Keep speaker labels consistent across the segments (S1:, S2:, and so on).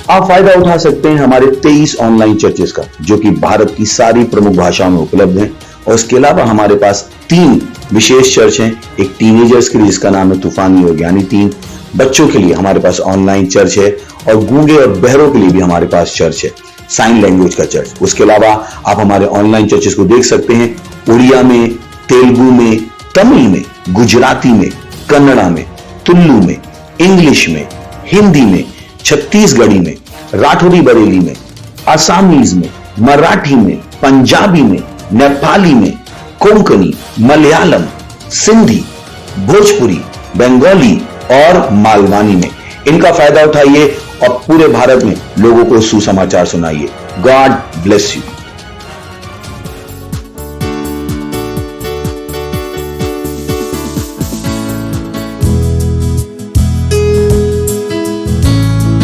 S1: आप फायदा उठा सकते हैं हमारे 23 ऑनलाइन चर्चेस का, जो कि भारत की सारी प्रमुख भाषाओं में उपलब्ध हैं। और इसके अलावा हमारे पास 3 विशेष चर्च हैं। एक टीनेजर्स के लिए जिसका नाम है तूफानी और ज्ञानी 3, बच्चों के लिए हमारे पास ऑनलाइन चर्च है, और गूंगे और बहरों के लिए भी हमारे पास चर्च है, साइन लैंग्वेज का चर्च। उसके अलावा आप हमारे ऑनलाइन चर्चेस को देख सकते हैं उड़िया में, तेलुगु में, तमिल में, गुजराती में, कन्नड़ा में, तुलु में, इंग्लिश में, हिंदी में, छत्तीसगढ़ी में, राठौरी बरेली में, आसामीज में, मराठी में, पंजाबी में, नेपाली में, कोंकणी, मलयालम, सिंधी, भोजपुरी, बंगाली और मालवानी में। इनका फायदा उठाइए और पूरे भारत में लोगों को सुसमाचार सुनाइए। God bless you.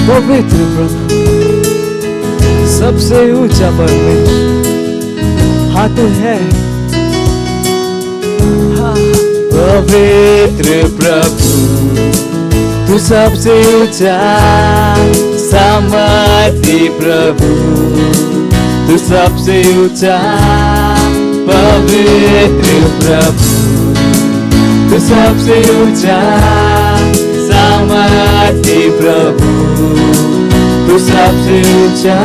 S2: पवित्र प्रभु, सबसे ऊंचा परमेश्वर, हाँ तू है। हाँ। पवित्र प्रभु, तू सबसे ऊंचा, सामर्थी प्रभु, तू सबसे ऊंचा। पवित्र प्रभु, तू सबसे ऊंचा, सामर्थी प्रभु, तू सबसे ऊंचा।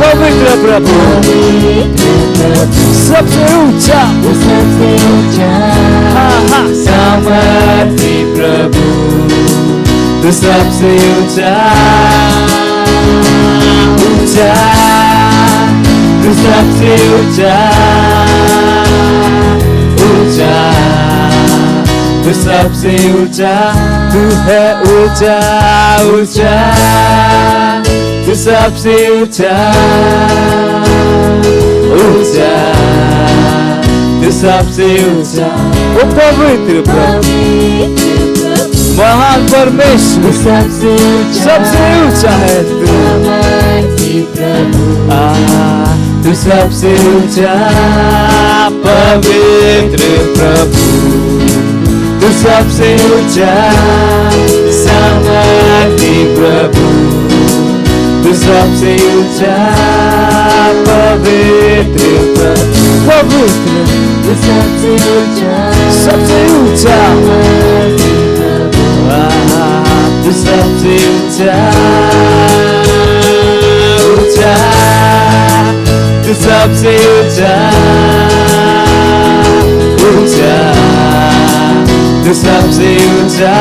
S2: पवित्र प्रभु, सबसे ऊंचा, सबसे ऊंचा। हाँ हाँ, सामर्थी प्रभु, तू सबसे ऊंचा, ऊंचा, तू सबसे ऊंचा, ऊंचा, तू सबसे ऊंचा। तू है ऊंचा, ऊंचा, तू सबसे ऊंचा, ऊंचा, तू सबसे ऊंचा। ओ पवित्र प्रभु, महान परमेश्वर, सबसे ऊंचा है तू। तू सबसे ऊंचा, पवित्र प्रभु, तू सबसे ऊंचा, सामर्थी प्रभु, तू सबसे ऊंचा। पवित्र प्रभु, पवित्र, तू सबसे ऊंचा, सबसे ऊंचा। तू सबसे ऊंचा, ऊंचा, तू सबसे ऊंचा, ऊंचा, तू सबसे ऊंचा,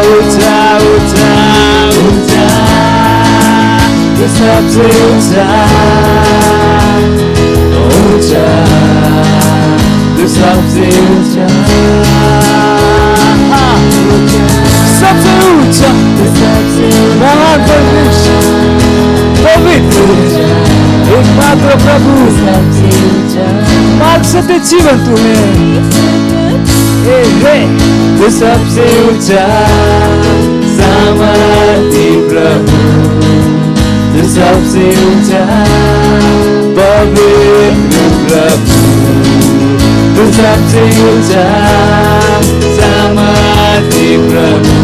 S2: ऊंचा, ऊंचा, ऊंचा, तू सबसे ऊंचा, ऊंचा, तू सबसे ऊंचा, सबसे ऊंचा, महान परमेश्वर, पवित्र, एकमात्र प्रभु, मार्ग सत्य जीवन तू है। तू सबसे ऊंचा, सामर्थी प्रभु, तू सबसे ऊंचा। पवित्र प्रभु, तू सबसे ऊंचा, सामर्थी प्रभु,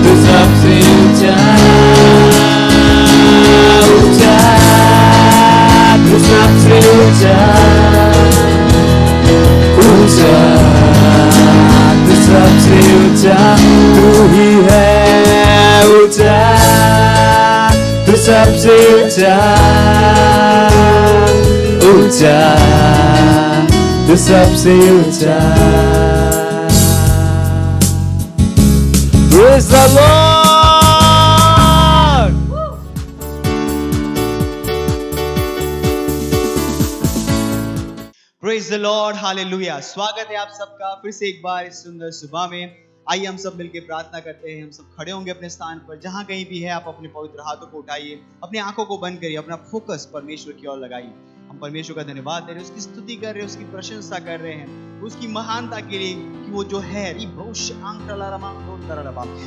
S2: तू सबसे ऊंचा, ऊंचा, तू सबसे ऊंचा, ऊंचा, तू सबसे ऊंचा। तू ही है ऊंचा, तू सबसे ऊंचा, ऊंचा, तू सबसे ऊंचा। Praise the Lord!
S3: Praise the Lord, Hallelujah! स्वागत है आप सबका फिर से एक बार इस सुंदर सुबह में। आइए हम सब मिलकर प्रार्थना करते हैं। हम सब खड़े होंगे अपने स्थान पर, जहां कहीं भी है आप अपने पवित्र हाथों को उठाइए, अपनी आंखों को बंद करिए, अपना फोकस परमेश्वर की ओर लगाइए। हम परमेश्वर का धन्यवाद दे रहे हैं, उसकी स्तुति कर रहे हैं, उसकी प्रशंसा कर रहे हैं, उसकी महानता के लिए कि वो जो है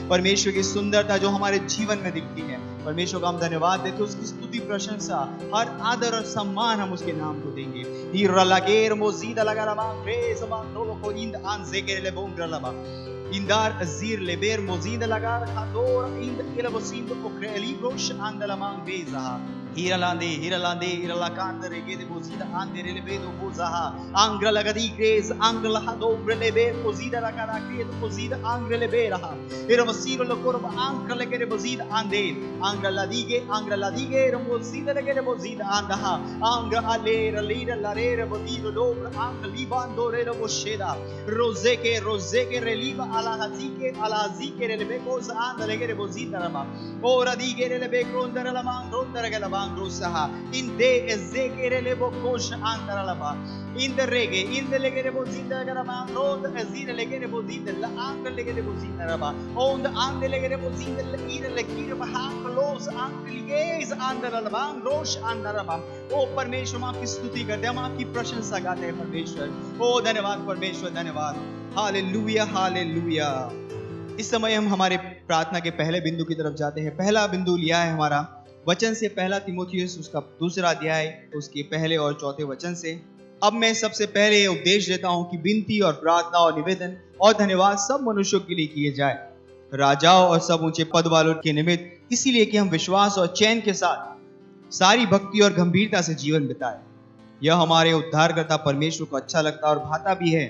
S3: परमेश्वर की सुंदरता जो हमारे जीवन में दिखती है। परमेश्वर का हम धन्यवाद देते हैं, उसकी स्तुति प्रशंसा हर आदर और सम्मान हम उसके नाम को देंगे। Iralager mozida lagarama presa manolo coind anzegere le bongralaba. Indar azir leber mozida lagar khador ind ilabosind okre librosh andalamang beza. Hiralande iralakand regede mozida andere lebedo bozaha. Angra lagadi grace angra lahado lebe mozida lagara credo mozida angra leberaha. Iramasiro lokorba angra legere mozida ande. Angra ladige mozida legere mozida andaha. Angra alera lera larera mozida dobra angra libando rera bosheda. Rozeke reliva ala hazike relebeko za anda legere mozida rama. Ora digere lebeko ndara la mandondara galaba. In de ezekere lebo kosh andara laba. In the reggae, in the legere bozida garama, road azir legere bozida, la angle legere bozida raba. On the ande legere bozida, la ira legere bahang close angle liges andara laba, rosh andara laba. ओ परमेश्वर हम आपकी स्तुति करते हैं, हम आपकी प्रशंसा गाते हैं परमेश्वर. ओ धन्यवाद परमेश्वर, धन्यवाद. Hallelujah hallelujah. इस समय हम हमारे प्रार्थना के पहले बिंदु की तरफ जाते हैं. पहला बिंदु लिया है हमारा वचन से, पहला तीमुथियुस उसका दूसरा अध्याय उसके पहले और चौथे वचन से. अब मैं सबसे पहले उपदेश देता हूं कि विनती और प्रार्थना और निवेदन और धन्यवाद सब मनुष्यों के लिए किए जाए, राजाओं और सब ऊंचे पद वालों के निमित्त, इसीलिए कि हम विश्वास और चैन के साथ सारी भक्ति और गंभीरता से जीवन बिताए. यह हमारे उद्धारकर्ता परमेश्वर को अच्छा लगता और भाता भी है,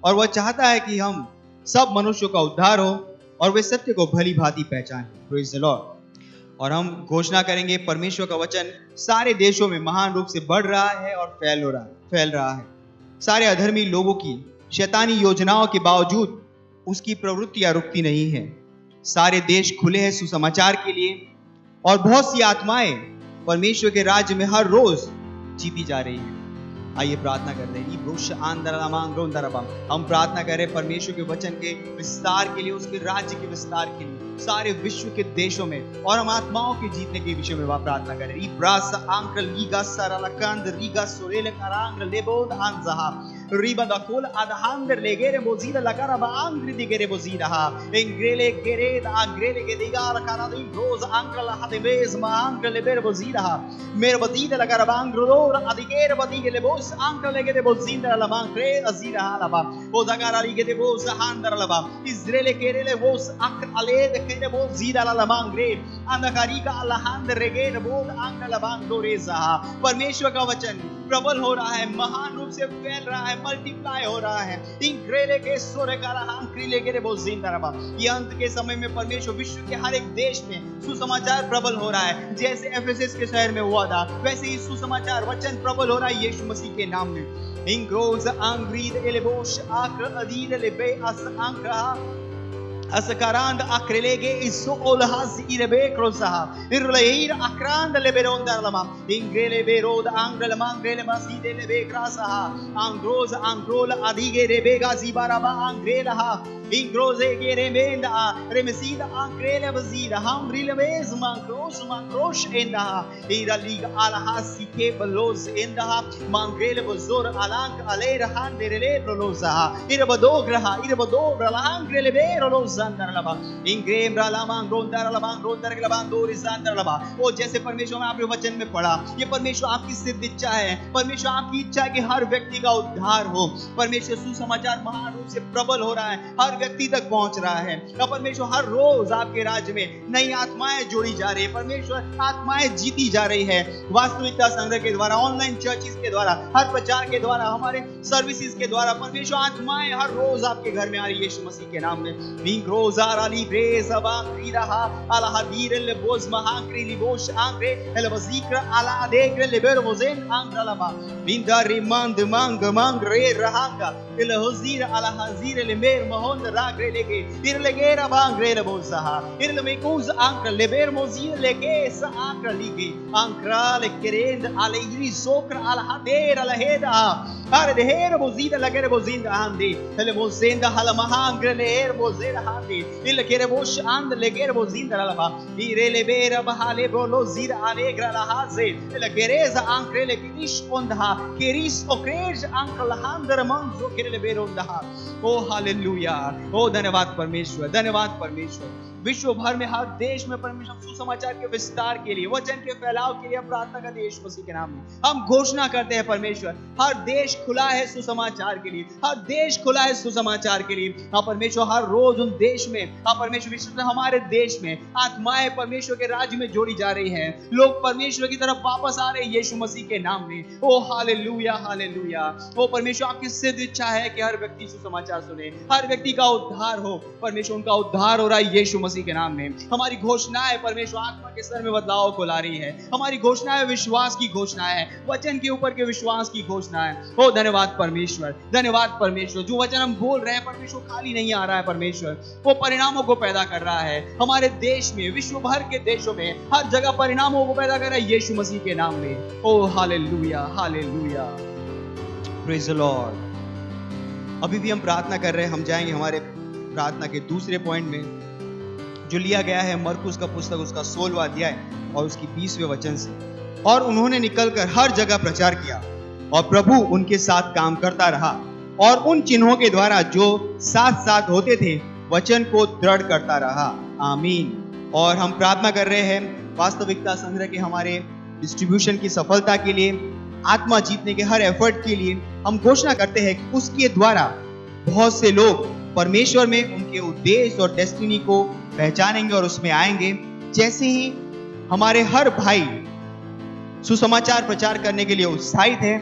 S3: और वह चाहता है कि हम सब मनुष्यों का उद्धार हो और वे सत्य को भली भांति पहचानें. Praise the Lord. और हम घोषणा करेंगे परमेश्वर का वचन सारे देशों में महान रूप से बढ़ रहा है और फैल रहा है. सारे अधर्मी लोगों की शैतानी योजनाओं के बावजूद उसकी प्रवृत्तियां रुकती नहीं है. सारे देश खुले हैं सुसमाचार के लिए और बहुत सी आत्माएं परमेश्वर के राज्य में हर रोज जीती जा रही है. आइए प्रार्थना करते हैं. हम प्रार्थना करें परमेश्वर के वचन के विस्तार के लिए, उसके राज्य के विस्तार के लिए सारे विश्व के देशों में, और हम आत्माओं के जीतने के विषय में वह प्रार्थना करें. Riba da cola ad hander legere bozida la cara ba angri di gere bozida ha engrele gere da angrele ge digar cara di rosa angra la hade vez ma angra le ber bozida ha mer bozida la cara ba angro dora adigere bodige le bos angra le gere bozida la mangre azira ha la ba boza cara li gere bos handar la ba Israele gere le bos akr ale de gere bozida la mangre anda kariga la hander gere bod angra la bangdo reza ha. परमेश्वर का वचन प्रबल हो रहा है, महान रूप से फैल रहा है, मल्टीप्लाई हो रहा है. इंक्रेले के सोरे का अंक्रीले के बहुत जिंदा रहा. ये अंत के समय में परमेश्वर विश्व के हर एक देश में सुसमाचार प्रबल हो रहा है. जैसे एफेसस के शहर में हुआ था, वैसे ही सुसमाचार वचन प्रबल हो रहा है यीशु मसीह के नाम में. इंग्रोज आंग्रीद एलेबोश आक्र अदील लेबे अस आंक्रा Asakarand akrelege iso olhaz irebe krosaha irleir akrand leberonda lama ingrele berod angrele mangrele maside lebe krasaha angros angrola adige rebega zibaraba angrela ingroze geremenda remesida angrele bazida hamrile bez mankros enda ira liga alhasi ke belos enda mangrele bazor alank alera handerele prolosa irbadograha irbadogra angrele berolos वो जैसे परमेश्वर में आपने वचन में पढ़ा, ये परमेश्वर आपकी सिद्ध इच्छा है. परमेश्वर आपकी इच्छा है कि हर व्यक्ति का उद्धार हो. परमेश्वर सुसमाचार महान रूप से प्रबल हो रहा है, हर व्यक्ति तक पहुंच रहा है. परमेश्वर हर रोज आपके राज्य में नई आत्माएं जोड़ी जा रही है. परमेश्वर आत्माएं जीती जा रही है. वास्तविकता संग्रह के द्वारा, ऑनलाइन चर्चिस के द्वारा, हर प्रचार के द्वारा, हमारे सर्विसेज के द्वारा परमेश्वर आत्माएं हर रोज आपके घर में आ रही है यीशु मसीह के नाम में. Rozar ali breza bangri raha ala hadir le boz mahangri libosh angre el bazikra ala adegre le ber bozen angra lama binda rimand mangre rahanga el hozir ala hazir le mer mahon ragre lege ir legera bangre le bozaha ir le mekuz angra le ber mozir lege sa angra ligi ankra le kerend ala iri sokra ala hader ala heda are de her bozida lagere bozinda handi el bozenda hala mahangre le her bozera il kerebosh and legerbo zinda lava irele bera bahale bolo zira alegra la haze il gereza ankrele kirish ondha keris okrej ankla handar manzo kerele beronda O hallelujah, ओ धन्यवाद परमेश्वर, धन्यवाद परमेश्वर। विश्व भर में हर देश में परमेश्वर सुसमाचार के विस्तार के लिए, वचन के फैलाव के लिए हम प्रार्थना करते हैं यीशु मसीह के नाम में। हम घोषणा करते हैं परमेश्वर, हर देश खुला है सुसमाचार के लिए, हर देश खुला है सुसमाचार के लिए। हाँ परमेश्वर, हर रोज उन देश में, हाँ परमेश्वर, विशेषतः हमारे देश में आत्माएं परमेश्वर के राज्य में जोड़ी जा रही हैं, लोग परमेश्वर की तरफ वापस आ रहे हैं यीशु मसीह के नाम में। ओ हालेलुया, हालेलुया। ओ परमेश्वर, आपकी सिद्ध इच्छा है कि हर व्यक्ति सुसमाचार सुने, हर व्यक्ति का उद्धार हो। परमेश्वर, उनका उद्धार हो रहा है यीशु मसीह के नाम में। हमारी घोषणा है परमेश्वर, आत्मा के स्तर में बदलाव को ला रही है। हमारी घोषणा है, विश्वास की घोषणा है, वचन के ऊपर के विश्वास की घोषणा है। ओ धन्यवाद परमेश्वर, धन्यवाद परमेश्वर। जो वचन हम बोल रहे हैं परमेश्वर, खाली नहीं आ रहा है परमेश्वर, वो परिणामों को पैदा कर रहा है हमारे देश में, विश्व भर के देशों में, हर जगह परिणामों को पैदा कर रहा है यीशु मसीह के नाम में। ओ hallelujah, hallelujah, praise the Lord. अभी भी हम प्रार्थना कर रहे हैं। हम जाएंगे हमारे प्रार्थना के दूसरे पॉइंट में, जो लिया गया है मरकुस का पुस्तक, उसका 16वां अध्याय और उसकी 20वें वचन से। और उन्होंने निकलकर हर जगह प्रचार किया और प्रभु उनके साथ काम करता रहा और उन चिन्हों के द्वारा जो साथ साथ होते थे वचन को दृढ़ करता रहा। आमीन। और हम प्रार्थना कर रहे हैं वास्तविकता संग्रह के हमारे डिस्ट्रीब्यूशन की सफलता के लिए, आत्मा जीतने के हर एफर्ट के लिए हम घोषणा करते हैं कि उसके द्वारा बहुत से लोग परमेश्वर में उनके उद्देश्य और डेस्टिनी को पहचानेंगे और उसमें आएंगे। जैसे ही हमारे हर भाई सुसमाचार प्रचार करने के लिए उत्साहित है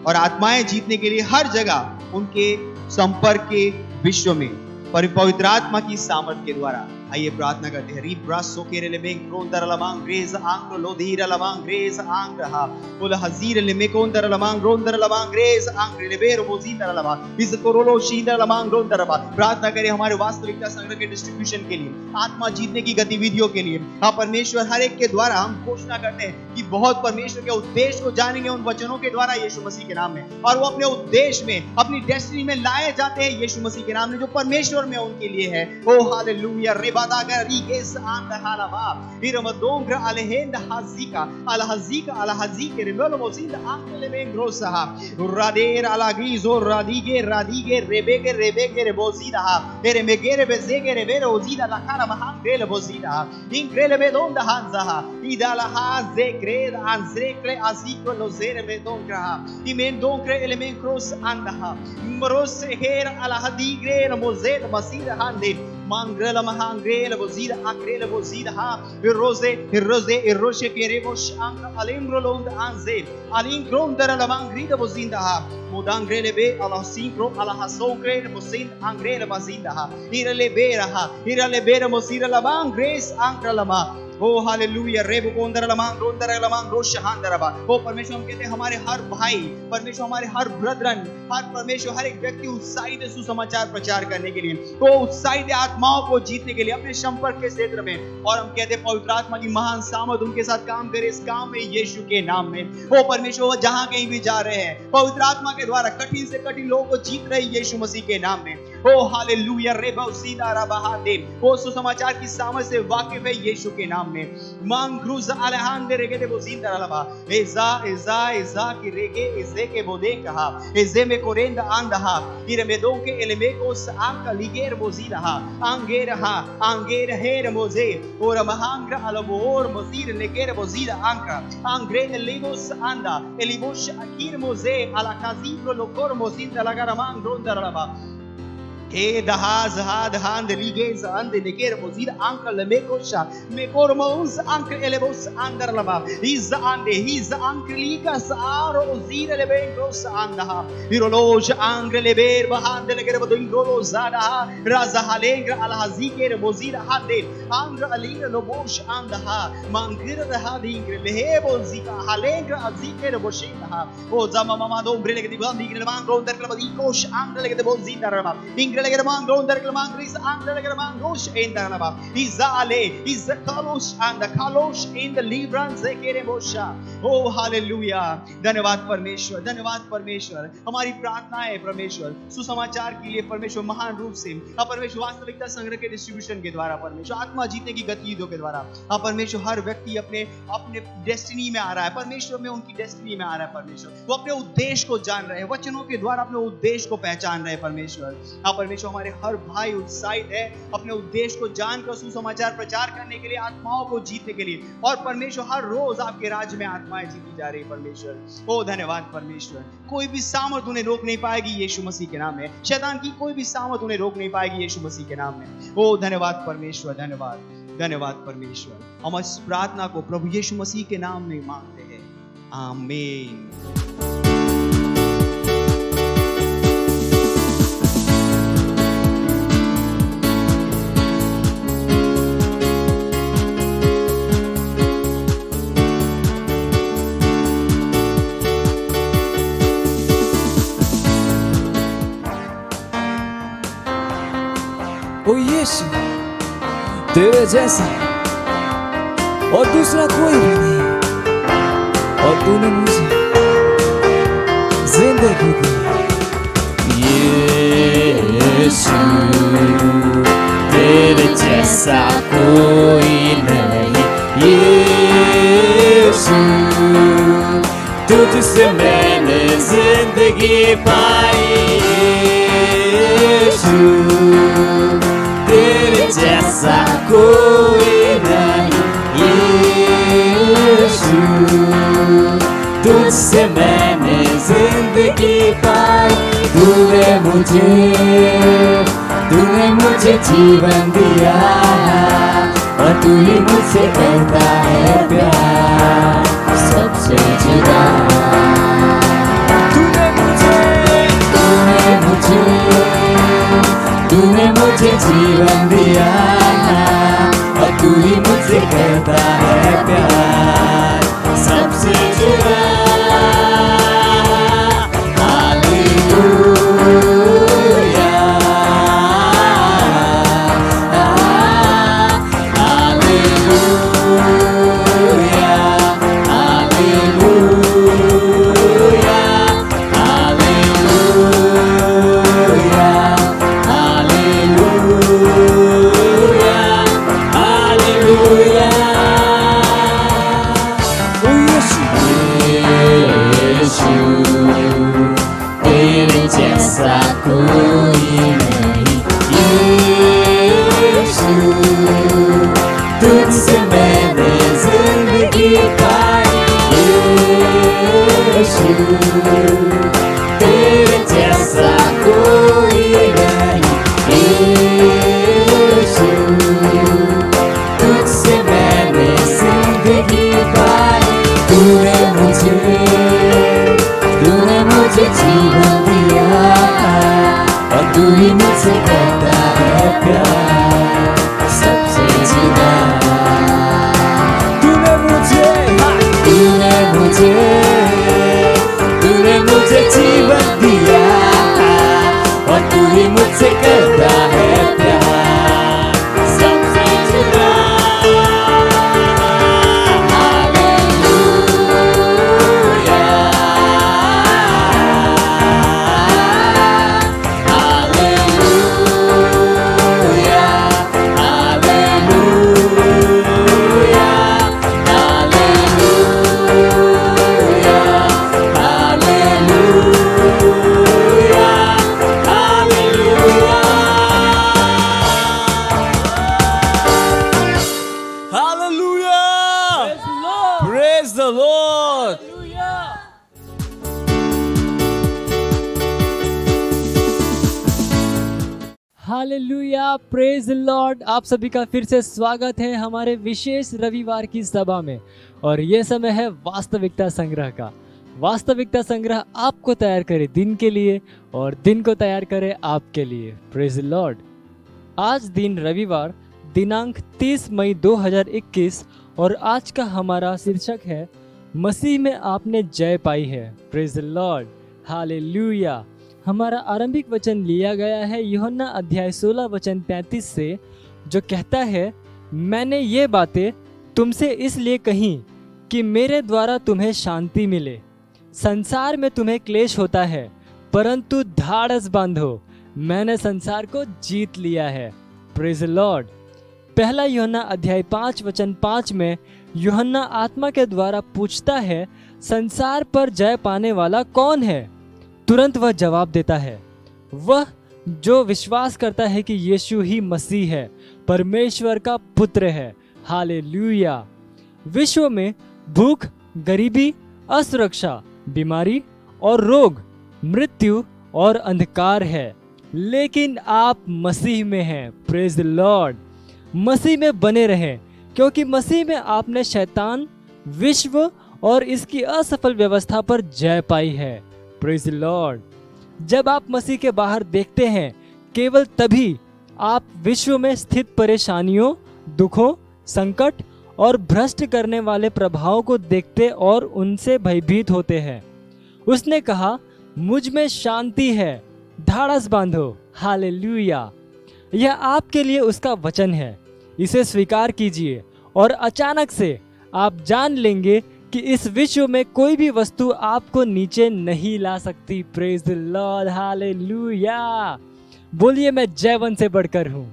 S3: और आत्माएं जीतने के लिए हर जगह उनके संपर्क के विश्व में पवित्र आत्मा की सामर्थ के द्वारा, आइए प्रार्थना करते हैं। रिब्रासो के रेलेबेंग क्रोंदर लमांग रेज आंग लोधीर लमांग रेज आंग रहा बोला हजीर लेमे कोंदर लमांग रोंदर लमांग रेज आंग रेलेबेर मोजीदर लमांग इस कोरोलो शीदर लमांग रोंदर लमांग। प्रार्थना करें हमारे वास्तविकता संग्रह के डिस्ट्रीब्यूशन के लिए, आत्मा जीतने की गतिविधियों के लिए। हाँ परमेश्वर, हर एक के द्वारा हम घोषणा करते हैं कि बहुत परमेश्वर के उद्देश्य को जानेंगे उन वचनों के द्वारा यीशु मसीह के नाम में, और वो अपने उद्देश्य में, अपनी डेस्टिनी में लाए जाते हैं यीशु मसीह के नाम में, जो परमेश्वर में उनके लिए है। ओ hallelujah. Badaga riges and halava iramodongra alehend hazika alhazike remelo mozinda angle mengrosa rader alagrizo radige rebege rebozida eremegere bezege rebero ozida la cara mahangre bozida increle medonda hanza idala haze gred anzrekle aziko lozere medongra imendongra element cross andaha mros her alhadigre mozed masida hande mangrela mahangrela bozida akrela bozida ha rose keremos anka alimro lond anze alinkron dara mangrida bozinda ha mudangrele be ala sinkro ala hasongre bozind angrela bozinda ha irale bera mosira la mangres ankra lama। O hallelujah. रेबो कोंदर लमांग रोंदर लमांग रोशहांदरबा। ओ परमेश्वर, हम कहते हैं हमारे हर भाई, परमेश्वर हमारे हर Brethren, हर परमेश्वर हर एक व्यक्ति उत्साहित है सुसमाचार प्रचार करने के लिए, तो उत्साहित है आत्माओं को जीतने के लिए अपने संपर्क के क्षेत्र में। और हम कहते हैं पवित्र आत्मा की महान सामर्थ उनके साथ काम करे इस काम में यीशु के नाम में। ओ परमेश्वर, वो जहां कहीं भी जा रहे हैं पवित्र आत्मा के द्वारा कठिन से कठिन लोगों को जीत रहे यीशु मसीह के नाम में। ओ हालेलुया। रेबो सीधा रबाहादे, वो सुसमाचार की सामर्थ से वाकिफ है यीशु के नाम में। मांग्रुज अलहांदे रेगे बोजिंदा लबा एजा की रेगे एजे के बोदे कहा एजे में कोरेंदा आंदहा इरमेदों के एलेमेकोस आंका लिगेर बोजिदा आंगेर हेर मोजे और महांग्र अलबोर मोजीर लेगेर बोजिदा आंका आंग्रे एलिबोस आंदा एलिबोश अकीर मोजे अलकाजीरो लोकोर मोजिंदा लगा मांग्रोंदा लबा ए दहाज हाद हांद रिगेज अंद नेकेर मोजीद अंकल मेकोशा मेकोर मोस अंकल एलेबोस अंदर लबा इज अंडे हिज अंकल लीकास आरो ओजीर लेबेंगोस अंदहा हिरोलोज अंकल लेबेर बहांद लेकेर बदुंगोलो जादा राजा हालेंग्र अलहाजीकेर मोजीद हादे अंग्र अलीर लोबोश अंदहा मांगिर दहादींग्र लेहेबोजिका हालेंग्र अजीकेर बोशिंदहा ओ जमा मामा दो ब्रेले के दिबांदी के मांगरो अंदर के बदीकोश अंकल लेके बोजीद रबा Indrelegramang Rondergramang Gris Andrelegramang Rosh Endanaba Izale Izakalosh and the Kalosh in the Libran Zekerebosha. Oh hallelujah. धन्यवाद परमेश्वर, धन्यवाद परमेश्वर। हमारी प्रार्थना है परमेश्वर सुसमाचार के लिए परमेश्वर महान रूप से परमेश्वर वास्तविकता संग्रह के डिस्ट्रीब्यूशन के द्वारा परमेश्वर आत्मा जीतने की गतिविधियों के द्वारा परमेश्वर हर व्यक्ति अपने अपने डेस्टिनी में आ रहा है परमेश्वर में उनकी डेस्टिनी में आ रहा है परमेश्वर वो अपने उद्देश्य को जान रहे हैं वचनों के द्वारा अपने उद्देश्य को पहचान रहे हैं परमेश्वर परमेश्वर हमारे हर भाई उत्साहित है अपने उद्देश्य को जानकर सुसमाचार प्रचार करने के लिए आत्माओं को जीतने के लिए और परमेश्वर हर रोज आपके राज्य में आत्माएं जीती जा रही है परमेश्वर ओ धन्यवाद परमेश्वर कोई भी सामर्थ उन्हें रोक नहीं पाएगी यीशु मसीह के नाम में शैतान की कोई भी सामर्थ उन्हें रोक नहीं पाएगी यीशु मसीह के नाम में ओ धन्यवाद परमेश्वर धन्यवाद धन्यवाद परमेश्वर हम इस प्रार्थना को प्रभु यीशु मसीह के नाम में मांगते हैं आमीन
S2: ओ यीशु तेरे जैसा और दूसरा कोई भी नहीं और तूने मुझे जिंदगी दी यीशु तेरे जैसा कोई नहीं यीशु तुझसे मैंने जिंदगी पाई यीशु तेरे जैसा कोई नहीं यीशु तुझसे मैंने जिंदगी पाई तूने मुझे जीवन दिया और तू ही मुझसे करता है प्यार सबसे जुदा तूने मुझे जीवन दिया और तू ही मुझसे करता है प्यार सबसे जुदा
S4: हालेलुया, प्रेज द लॉर्ड। आप सभी का फिर से स्वागत है हमारे विशेष रविवार की सभा में। और ये समय है वास्तविकता संग्रह का। वास्तविकता संग्रह आपको तैयार करे दिन के लिए और दिन को तैयार करे आपके लिए। Praise the Lord. आज दिन रविवार दिनांक 30 मई 2021 और आज का हमारा शीर्षक है मसीह में आपने जय पाई है। Praise the Lord, hallelujah. हमारा आरंभिक वचन लिया गया है यूहन्ना अध्याय 16 वचन 33 से, जो कहता है, मैंने ये बातें तुमसे इसलिए कही कि मेरे द्वारा तुम्हें शांति मिले। संसार में तुम्हें क्लेश होता है, परंतु धाड़स बांधो, मैंने संसार को जीत लिया है। Praise the Lord. पहला यूहन्ना अध्याय 5 वचन 5 में यूहन्ना आत्मा के द्वारा पूछता है, संसार पर जय पाने वाला कौन है? तुरंत वह जवाब देता है, वह जो विश्वास करता है कि यीशु ही मसीह है, परमेश्वर का पुत्र है। हालेलुया। विश्व में भूख, गरीबी, असुरक्षा, बीमारी और रोग, मृत्यु और अंधकार है, लेकिन आप मसीह में हैं। Praise the Lord. मसीह में बने रहें, क्योंकि मसीह में आपने शैतान, विश्व और इसकी असफल व्यवस्था पर जय पाई है। Praise the Lord. जब आप मसीह के बाहर देखते हैं, केवल तभी आप विश्व में स्थित परेशानियों, दुखों, संकट और भ्रष्ट करने वाले प्रभावों को देखते और उनसे भयभीत होते हैं। उसने कहा, मुझ में शांति है, धाड़स बांधो। हालेलुया। यह आपके लिए उसका वचन है। इसे स्वीकार कीजिए और अचानक से आप जान लेंगे कि इस विश्व में कोई भी वस्तु आपको नीचे नहीं ला सकती। Praise the Lord. हालेलुया। बोलिए, मैं जयवंत से बढ़कर हूं।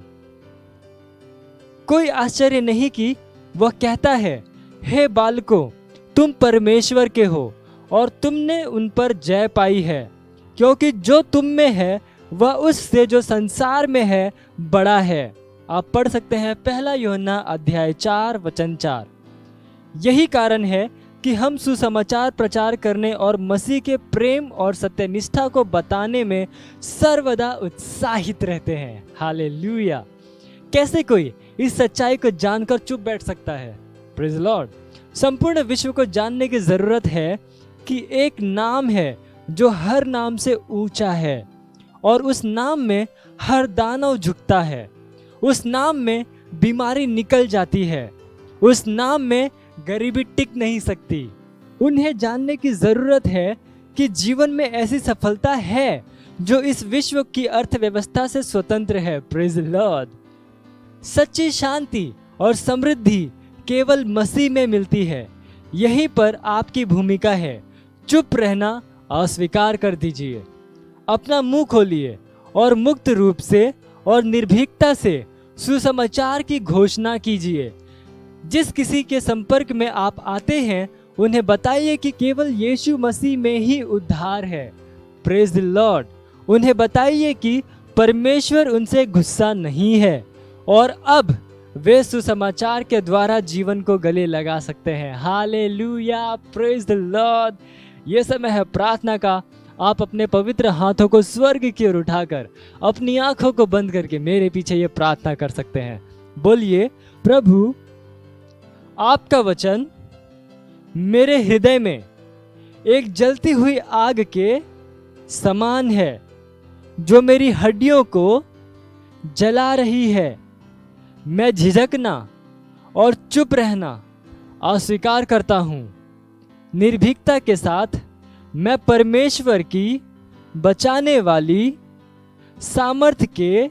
S4: कोई आश्चर्य नहीं कि वह कहता है, हे बालकों, तुम परमेश्वर के हो और तुमने उन पर जय पाई है, क्योंकि जो तुम में है वह उससे जो संसार में है बड़ा है। आप पढ़ सकते हैं पहला यूहन्ना अध्याय 4 वचन 4। यही कारण है कि हम सुसमाचार प्रचार करने और मसीह के प्रेम और सत्यनिष्ठा को बताने में सर्वदा उत्साहित रहते हैं। हालेलुया। कैसे कोई इस सच्चाई को जानकर चुप बैठ सकता है? Praise Lord. संपूर्ण विश्व को जानने की जरूरत है कि एक नाम है जो हर नाम से ऊंचा है, और उस नाम में हर दानव झुकता है। उस नाम में बीमारी निकल जाती है। उस नाम में गरीबी टिक नहीं सकती। उन्हें जानने की जरूरत है कि जीवन में ऐसी सफलता है जो इस विश्व की अर्थव्यवस्था से स्वतंत्र है। Praise Lord. सच्ची शांति और समृद्धि केवल मसीह में मिलती है। यहीं पर आपकी भूमिका है। चुप रहना अस्वीकार कर दीजिए, अपना मुंह खोलिए और मुक्त रूप से और निर्भीकता से सुसमाचार की घोषणा कीजिए। जिस किसी के संपर्क में आप आते हैं, उन्हें बताइए कि केवल यीशु मसीह में ही उद्धार है। Praise the Lord. उन्हें बताइए कि परमेश्वर उनसे गुस्सा नहीं है और अब वे सुसमाचार के द्वारा जीवन को गले लगा सकते हैं। हालेलुया। Praise the Lord. ये समय है प्रार्थना का। आप अपने पवित्र हाथों को स्वर्ग की ओर उठाकर अपनी आंखों को बंद करके मेरे पीछे ये प्रार्थना कर सकते हैं। बोलिए, प्रभु, आपका वचन मेरे हृदय में एक जलती हुई आग के समान है, जो मेरी हड्डियों को जला रही है। मैं झिझकना और चुप रहना अस्वीकार करता हूँ। निर्भीकता के साथ मैं परमेश्वर की बचाने वाली सामर्थ्य के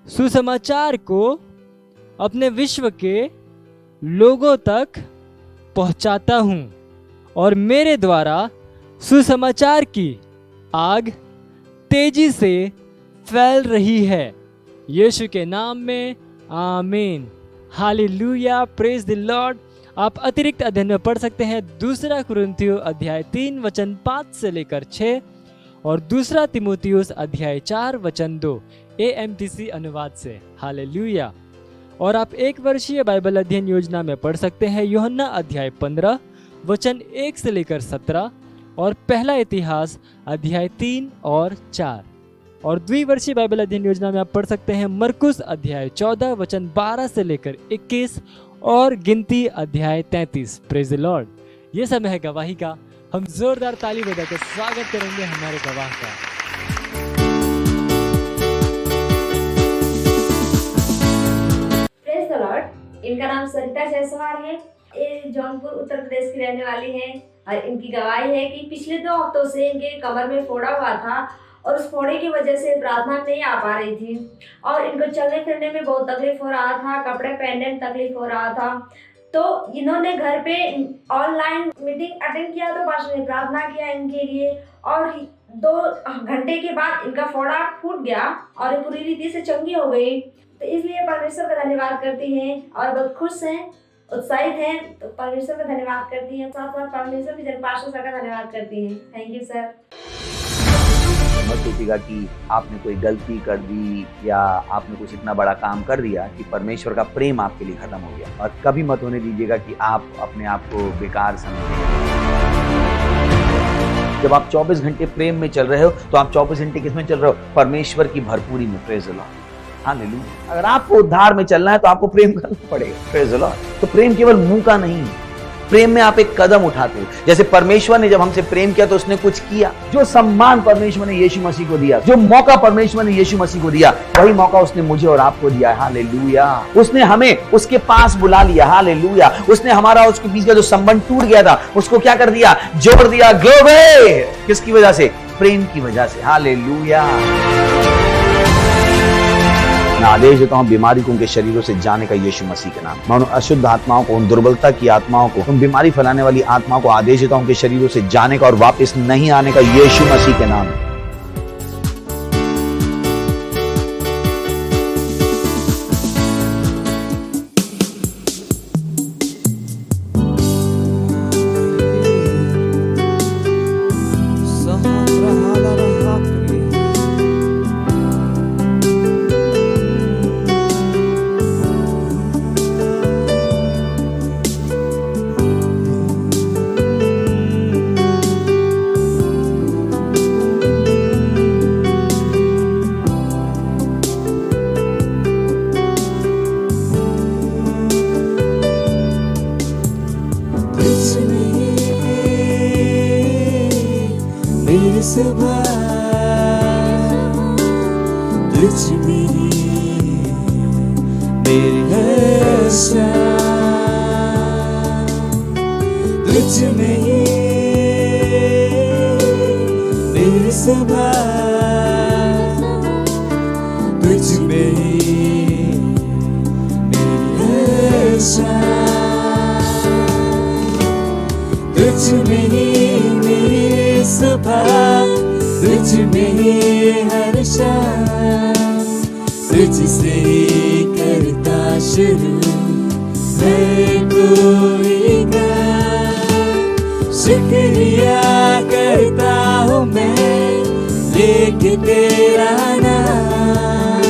S4: सुसमाचार को अपने विश्व के लोगों तक पहुंचाता हूं, और मेरे द्वारा सुसमाचार की आग तेजी से फैल रही है। यीशु के नाम में आमीन। हालेलुया। Praise the Lord. आप अतिरिक्त अध्ययन में पढ़ सकते हैं 2 कुरिन्थियों अध्याय 3 वचन 5 से लेकर 6 और 2 तिमोथियुस अध्याय 4 वचन 2 AMTC अनुवाद से। हालेलुया। और आप 1 वर्षीय बाइबल अध्ययन योजना में पढ़ सकते हैं यूहन्ना अध्याय 15 वचन 1 से लेकर 17 और पहला इतिहास अध्याय 3 और 4। और द्विवर्षीय बाइबल अध्ययन योजना में आप पढ़ सकते हैं मरकुस अध्याय 14 वचन 12 से लेकर 21 और गिनती अध्याय 33। Praise the Lord. ये समय है गवाही का। हम जोरदार ताली बजाकर स्वागत करेंगे हमारे गवाह का।
S2: Praise the Lord. इनका नाम सरिता जायसवाल है। ये जौनपुर उत्तर प्रदेश की रहने वाली हैं और इनकी गवाही है कि पिछले 2 हफ्तों से इनके कमर में फोड़ा हुआ था और उस फोड़े की वजह से प्रार्थना में नहीं आ पा रही थी और इनको चलने फिरने में बहुत तकलीफ हो रहा था, कपड़े पहनने में तकलीफ हो रहा था। तो इन्होंने घर पे ऑनलाइन मीटिंग अटेंड किया, तो पास्टर ने प्रार्थना किया इनके लिए और 2 घंटे के बाद इनका फोड़ा फूट गया और ये पूरी रीति से चंगी हो गई। तो इसलिए परमेश्वर का धन्यवाद करती हैं और बहुत खुश हैं, उत्साहित हैं। तो परमेश्वर का धन्यवाद करती हैं, साथ साथ परमेश्वर की पास्टर सर का धन्यवाद करती हैं। Thank you sir.
S5: मत सोचिएगा कि आपने कोई गलती कर दी या आपने कुछ इतना बड़ा काम कर दिया कि परमेश्वर का प्रेम आपके लिए खत्म हो गया, और कभी मत होने दीजिएगा कि आप अपने आप को बेकार समझें। जब आप 24 घंटे प्रेम में चल रहे हो तो आप 24 घंटे किसमें चल रहे हो? परमेश्वर की भरपूरी में। Praise the Lord, hallelujah. अगर आपको उद्धार में चलना है तो आपको प्रेम करना पड़ेगा। Praise the Lord. तो प्रेम केवल मुंह का नहीं, प्रेम में आप एक कदम उठाते हो। जैसे परमेश्वर ने जब हमसे प्रेम किया तो उसने कुछ किया। जो सम्मान परमेश्वर ने यीशु मसीह को दिया, जो मौका परमेश्वर ने यीशु मसीह को दिया, वही मौका उसने मुझे और आपको दिया। हालेलुया। उसने हमें उसके पास बुला लिया। हालेलुया। उसने हमारा उसके बीच का जो संबंध टूट गया था उसको क्या कर दिया? जोड़ दिया। ग्लोरी। किसकी वजह से? प्रेम की वजह से। हालेलुया। मैं आदेश देता हूं बीमारी को उनके शरीरों से जाने का यीशु मसीह के नाम। मैं उन अशुद्ध आत्माओं को, उन दुर्बलता की आत्माओं को, उन बीमारी फैलाने वाली आत्माओं को आदेश देता हूं उनके शरीरों से जाने का और वापस नहीं आने का यीशु मसीह के नाम।
S6: शुक्रिया करता हूँ मैं लेके तेरा नाम,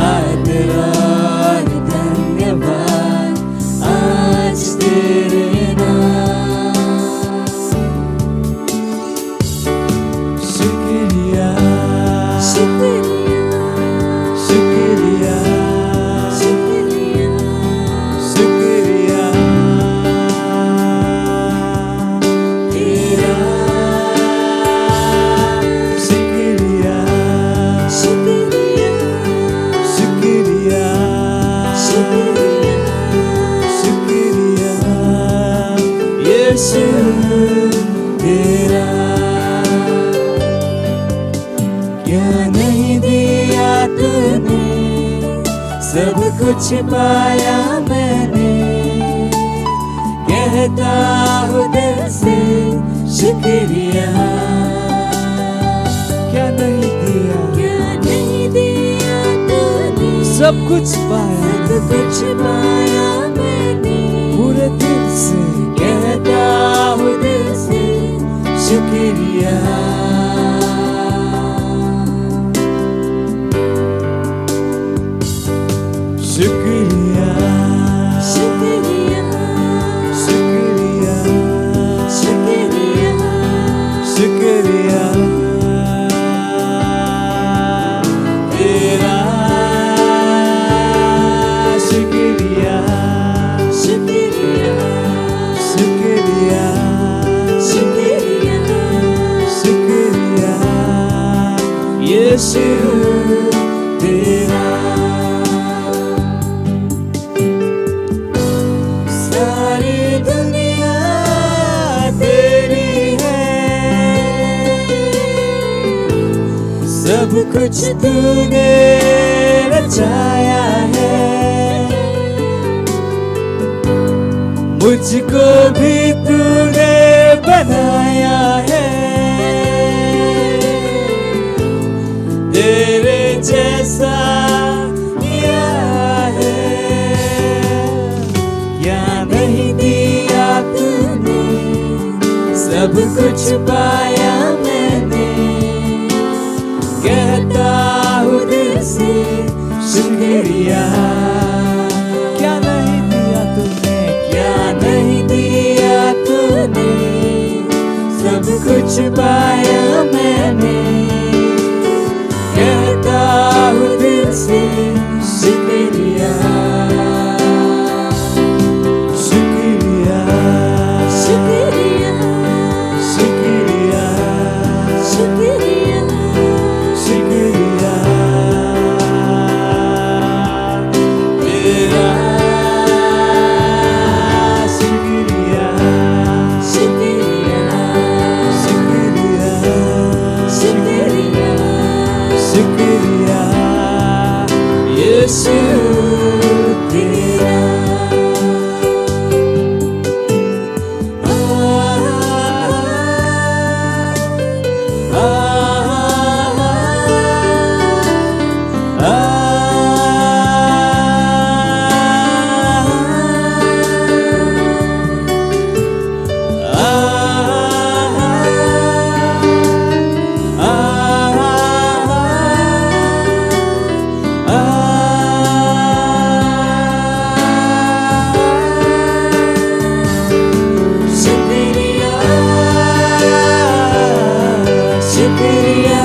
S6: आदर और धन्यवाद आज तेरे नाम। शुक्रिया शुक्रिया शुक्रिया शुक्रिया शुक्रिया तेरा शुक्रिया शुक्रिया शुक्रिया शुक्रिया शुक्रिया यीशु तेरा। क्या नहीं दिया तूने, सब कुछ पाया मैंने, कहता हूँ दिल से शुक्रिया। क्या नहीं दिया तूने, सब कुछ पाया मैंने, पूरे दिल से कहता हूँ दिल से शुक्रिया। शुक्रिया शुक्रिया शुक्रिया शुक्रिया शुक्रिया तेरा। शुक्रिया शुक्रिया शुक्रिया शुक्रिया शुक्रिया यीशु तेरा। कुछ तूने रचाया है, मुझको भी तूने बनाया है, तेरे जैसा किया है। क्या नहीं दिया तूने, सब कुछ पाया मैंने, कहता हूँ दिल से शुक्रिया। क्या नहीं दिया तूने, क्या नहीं दिया तूने, सब कुछ पाया मैंने, कहता हूँ दिल से शुक्रिया। शुक्रिया शुक्रिया शुक्रिया शुक्रिया शुक्रिया तेरा, शुक्रिया शुक्रिया शुक्रिया शुक्रिया शुक्रिया यीशु तेरा। शुक्रिया शुक्रिया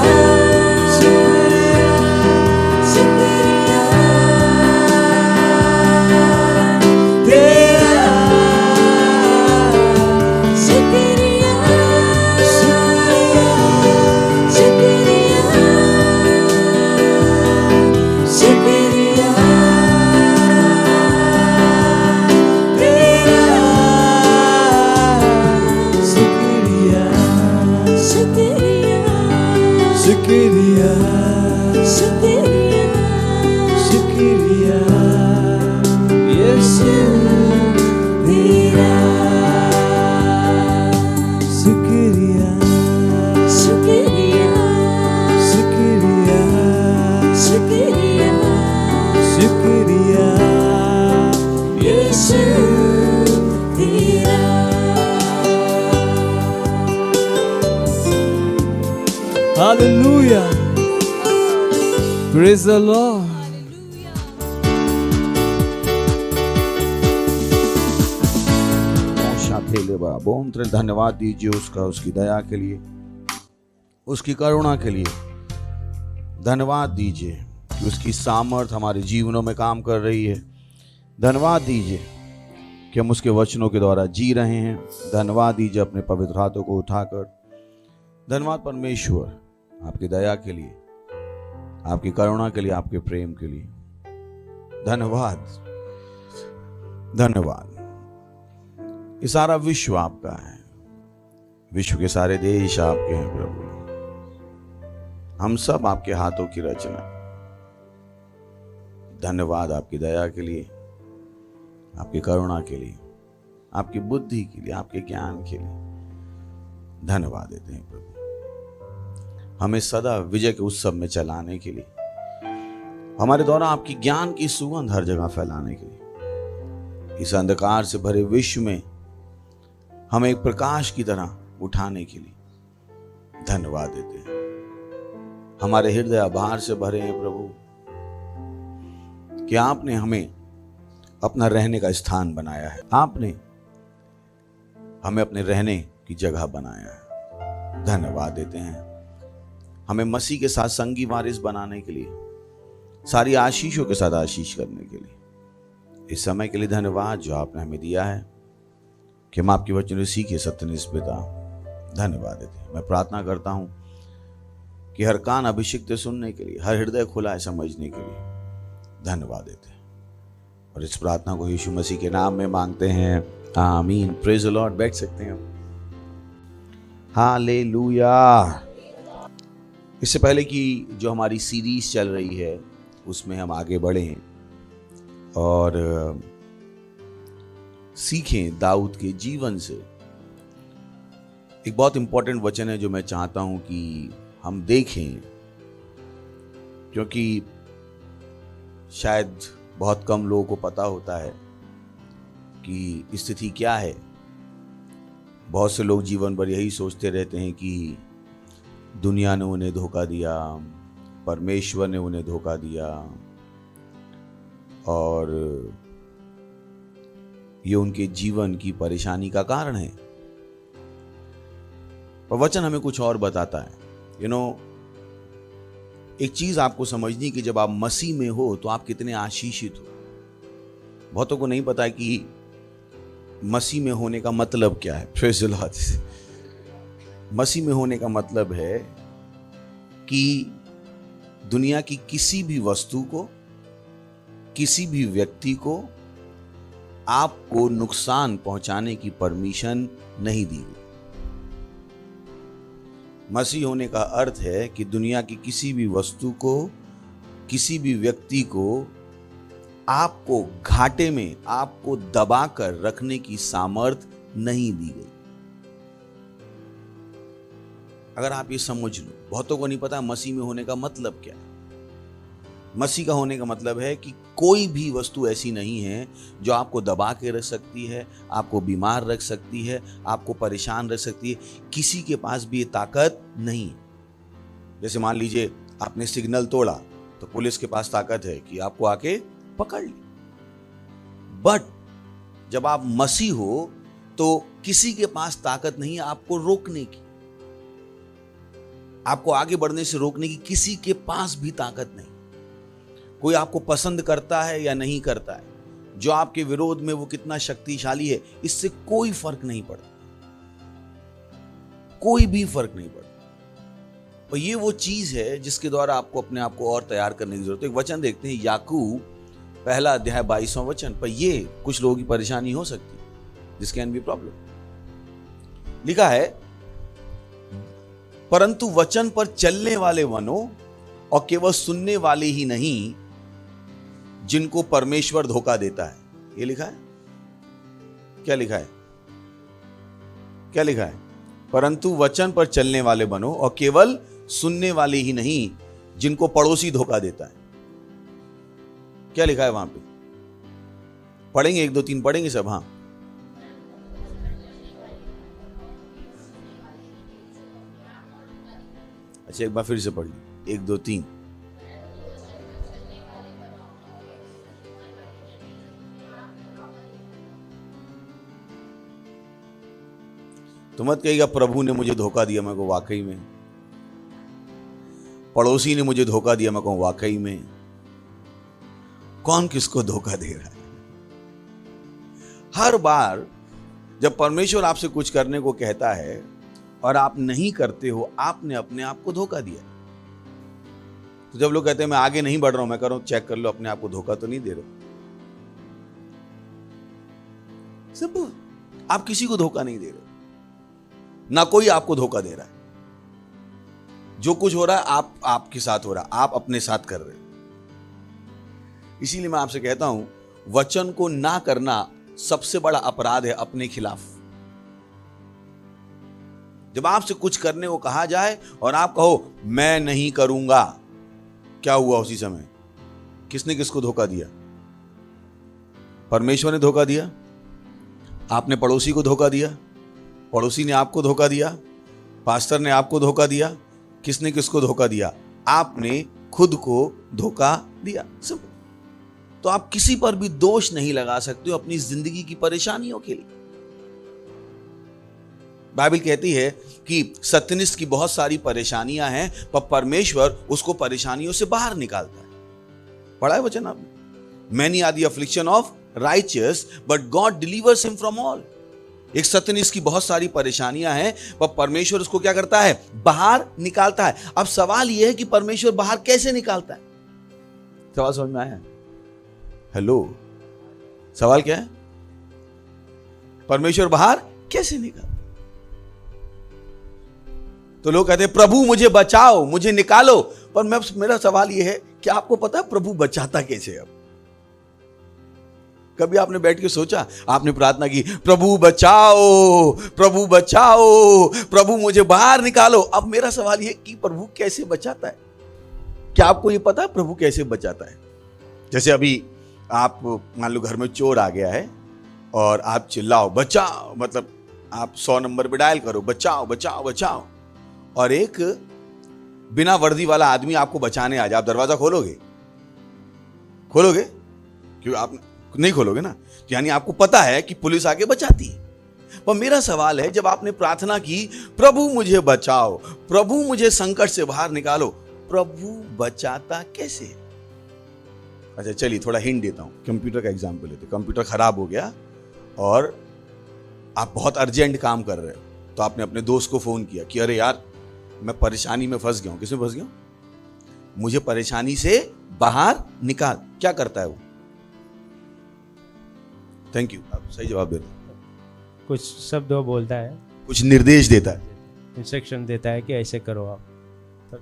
S6: तेरा, शुक्रिया शुक्रिया शुक्रिया शुक्रिया तेरा, शुक्रिया शुक्रिया शुक्रिया शुक्रिया शुक्रिया यीशु तेरा। शुक्रिया शुक्रिया शुक्रिया शुक्रिया शुक्रिया यीशु तेरा। Hallelujah. Praise the Lord.
S5: धन्यवाद दीजिए उसका, उसकी दया के लिए, उसकी करुणा के लिए। धन्यवाद दीजिए कि उसकी सामर्थ हमारे जीवनों में काम कर रही है। धन्यवाद दीजिए कि हम उसके वचनों के द्वारा जी रहे हैं। धन्यवाद दीजिए अपने पवित्र हाथों को उठाकर। धन्यवाद परमेश्वर आपकी दया के लिए, आपकी करुणा के लिए, आपके प्रेम के लिए। धन्यवाद धन्यवाद। ये सारा विश्व आपका है, विश्व के सारे देश आपके हैं प्रभु। हम सब आपके हाथों की रचना। धन्यवाद आपकी दया के लिए, आपकी करुणा के लिए, आपकी बुद्धि के लिए, आपके ज्ञान के लिए धन्यवाद देते हैं प्रभु। हमें सदा विजय के उत्सव में चलाने के लिए, हमारे द्वारा आपकी ज्ञान की सुगंध हर जगह फैलाने के लिए, इस अंधकार से भरे विश्व में हमें एक प्रकाश की तरह उठाने के लिए धन्यवाद देते हैं। हमारे हृदय आभार से भरे हैं प्रभु कि आपने हमें अपना रहने का स्थान बनाया है। आपने हमें अपने रहने की जगह बनाया है। धन्यवाद देते हैं। हमें मसीह के साथ संगी वारिस बनाने के लिए, सारी आशीषों के साथ आशीष करने के लिए, इस समय के लिए धन्यवाद जो आपने हमें दिया है कि हम आपके वचन सीखे सत्यनिष्ठता। धन्यवाद देते हैं। मैं प्रार्थना करता हूं कि हर कान अभिषिक्त सुनने के लिए, हर हृदय खुला है समझने के लिए। धन्यवाद देते हैं और इस प्रार्थना को यीशु मसीह के नाम में मांगते हैं, आमीन। Praise the Lord. बैठ सकते हैं। हालेलुया।
S1: इससे पहले कि जो हमारी सीरीज चल रही है उसमें हम आगे बढ़ें और सीखें दाऊद के जीवन से, एक बहुत इंपॉर्टेंट वचन है जो मैं चाहता हूं कि हम देखें, क्योंकि शायद बहुत कम लोगों को पता होता है कि स्थिति क्या है। बहुत से लोग जीवन भर यही सोचते रहते हैं कि दुनिया ने उन्हें धोखा दिया, परमेश्वर ने उन्हें धोखा दिया और ये उनके जीवन की परेशानी का कारण है। पर वचन हमें कुछ और बताता है। एक चीज आपको समझनी कि जब आप मसीह में हो तो आप कितने आशीषित हो। बहुतों को नहीं पता है कि मसीह में होने का मतलब क्या है। Praise the Lord. मसीह में होने का मतलब है कि दुनिया की किसी भी वस्तु को, किसी भी व्यक्ति को आपको नुकसान पहुंचाने की परमिशन नहीं दी गई। मसीह होने का अर्थ है कि दुनिया की किसी भी वस्तु को, किसी भी व्यक्ति को आपको घाटे में, आपको दबाकर रखने की सामर्थ नहीं दी गई। अगर आप ये समझ लो, बहुतों को नहीं पता मसीह में होने का मतलब क्या है। मसीह का होने का मतलब है कि कोई भी वस्तु ऐसी नहीं है जो आपको दबा के रख सकती है, आपको बीमार रख सकती है, आपको परेशान रख सकती है। किसी के पास भी ये ताकत नहीं है। जैसे मान लीजिए आपने सिग्नल तोड़ा तो पुलिस के पास ताकत है कि आपको आके पकड़ ले। बट जब आप मसीह हो तो किसी के पास ताकत नहीं है आपको रोकने की, आपको आगे बढ़ने से रोकने की किसी के पास भी ताकत नहीं। कोई आपको पसंद करता है या नहीं करता है, जो आपके विरोध में वो कितना शक्तिशाली है, इससे कोई फर्क नहीं पड़ता, कोई भी फर्क नहीं पड़ता। और ये वो चीज है जिसके द्वारा आपको अपने आप को और तैयार करने की जरूरत है। एक वचन देखते हैं, याकूब पहला अध्याय 22वां वचन। पर ये कुछ लोगों की परेशानी हो सकती है, दिस कैन बी प्रॉब्लम। लिखा है, परंतु वचन पर चलने वाले बनो और केवल सुनने वाले ही नहीं जिनको परमेश्वर धोखा देता है। ये लिखा है। क्या लिखा है? क्या लिखा है? परंतु वचन पर चलने वाले बनो और केवल सुनने वाले ही नहीं जिनको पड़ोसी धोखा देता है। क्या लिखा है वहां पे? पढ़ेंगे, 1 2 3 पढ़ेंगे सब। हाँ, अच्छा एक बार फिर से पढ़ ली, 1 2 3। तो मत कहिएगा प्रभु ने मुझे धोखा दिया। मैं को वाकई में, पड़ोसी ने मुझे धोखा दिया। मैं कहूं वाकई में। कौन किसको धोखा दे रहा है? हर बार जब परमेश्वर आपसे कुछ करने को कहता है और आप नहीं करते हो, आपने अपने आप को धोखा दिया। तो जब लोग कहते हैं मैं आगे नहीं बढ़ रहा हूं, मैं कह रहा हूं चेक कर लो अपने आप को धोखा तो नहीं दे रहे। सिंपल। आप किसी को धोखा नहीं दे रहे, ना कोई आपको धोखा दे रहा है। जो कुछ हो रहा है आपके साथ हो रहा है, आप अपने साथ कर रहे हो। इसीलिए मैं आपसे कहता हूं, वचन को ना करना सबसे बड़ा अपराध है अपने खिलाफ। जब आपसे कुछ करने को कहा जाए और आप कहो मैं नहीं करूंगा, क्या हुआ उसी समय? किसने किसको धोखा दिया? परमेश्वर ने धोखा दिया, आपने पड़ोसी को धोखा दिया, पड़ोसी ने आपको धोखा दिया, पास्टर ने आपको धोखा दिया। किसने किसको धोखा दिया? आपने खुद को धोखा दिया। सिंपल। तो आप किसी पर भी दोष नहीं लगा सकते हो अपनी जिंदगी की परेशानियों के लिए। बाइबल कहती है कि सत्यनिष्ठ की बहुत सारी परेशानियां हैं, पर परमेश्वर उसको परेशानियों से बाहर निकालता है। पढ़ा है वचन आपने? Many are the affliction of righteous, but God delivers him from all. एक सत्यनिष्ठ की बहुत सारी परेशानियां हैं, पर परमेश्वर उसको क्या करता है? बाहर निकालता है। अब सवाल यह है कि परमेश्वर बाहर कैसे निकालता है? सवाल समझ में आया? हेलो, सवाल क्या है? परमेश्वर बाहर कैसे निकालता?
S7: तो लोग कहते हैं प्रभु मुझे बचाओ, मुझे निकालो। पर मेरा सवाल यह है कि आपको पता है प्रभु बचाता कैसे? अब कभी आपने बैठ के सोचा, आपने प्रार्थना की प्रभु बचाओ, प्रभु बचाओ, प्रभु मुझे बाहर निकालो। अब मेरा सवाल यह कि प्रभु कैसे बचाता है? क्या आपको यह पता है प्रभु कैसे बचाता है? जैसे अभी आप मान लो घर में चोर आ गया है और आप चिल्लाओ बचाओ, मतलब आप 100 नंबर पे डायल करो बचाओ बचाओ बचाओ, और एक बिना वर्दी वाला आदमी आपको बचाने आ जाए, आप दरवाजा खोलोगे? खोलोगे? क्यों आप नहीं खोलोगे ना? तो यानी आपको पता है कि पुलिस आके बचाती है। पर मेरा सवाल है, जब आपने प्रार्थना की प्रभु मुझे बचाओ, प्रभु मुझे संकट से बाहर निकालो, प्रभु बचाता कैसे? अच्छा चलिए थोड़ा हिंट देता हूं। कंप्यूटर का एग्जांपल लेते। कंप्यूटर खराब हो गया और आप बहुत अर्जेंट काम कर रहे हो, तो आपने अपने दोस्त को फोन किया कि अरे यार मैं परेशानी में फंस गया हूं। किसमें फंस गया हूं? मुझे परेशानी से बाहर निकाल। क्या करता है वो? थैंक यू, आप सही जवाब दे रहे हो।
S8: कुछ शब्द वो बोलता है,
S7: कुछ निर्देश देता है,
S8: इंस्ट्रक्शन देता है कि ऐसे करो आप।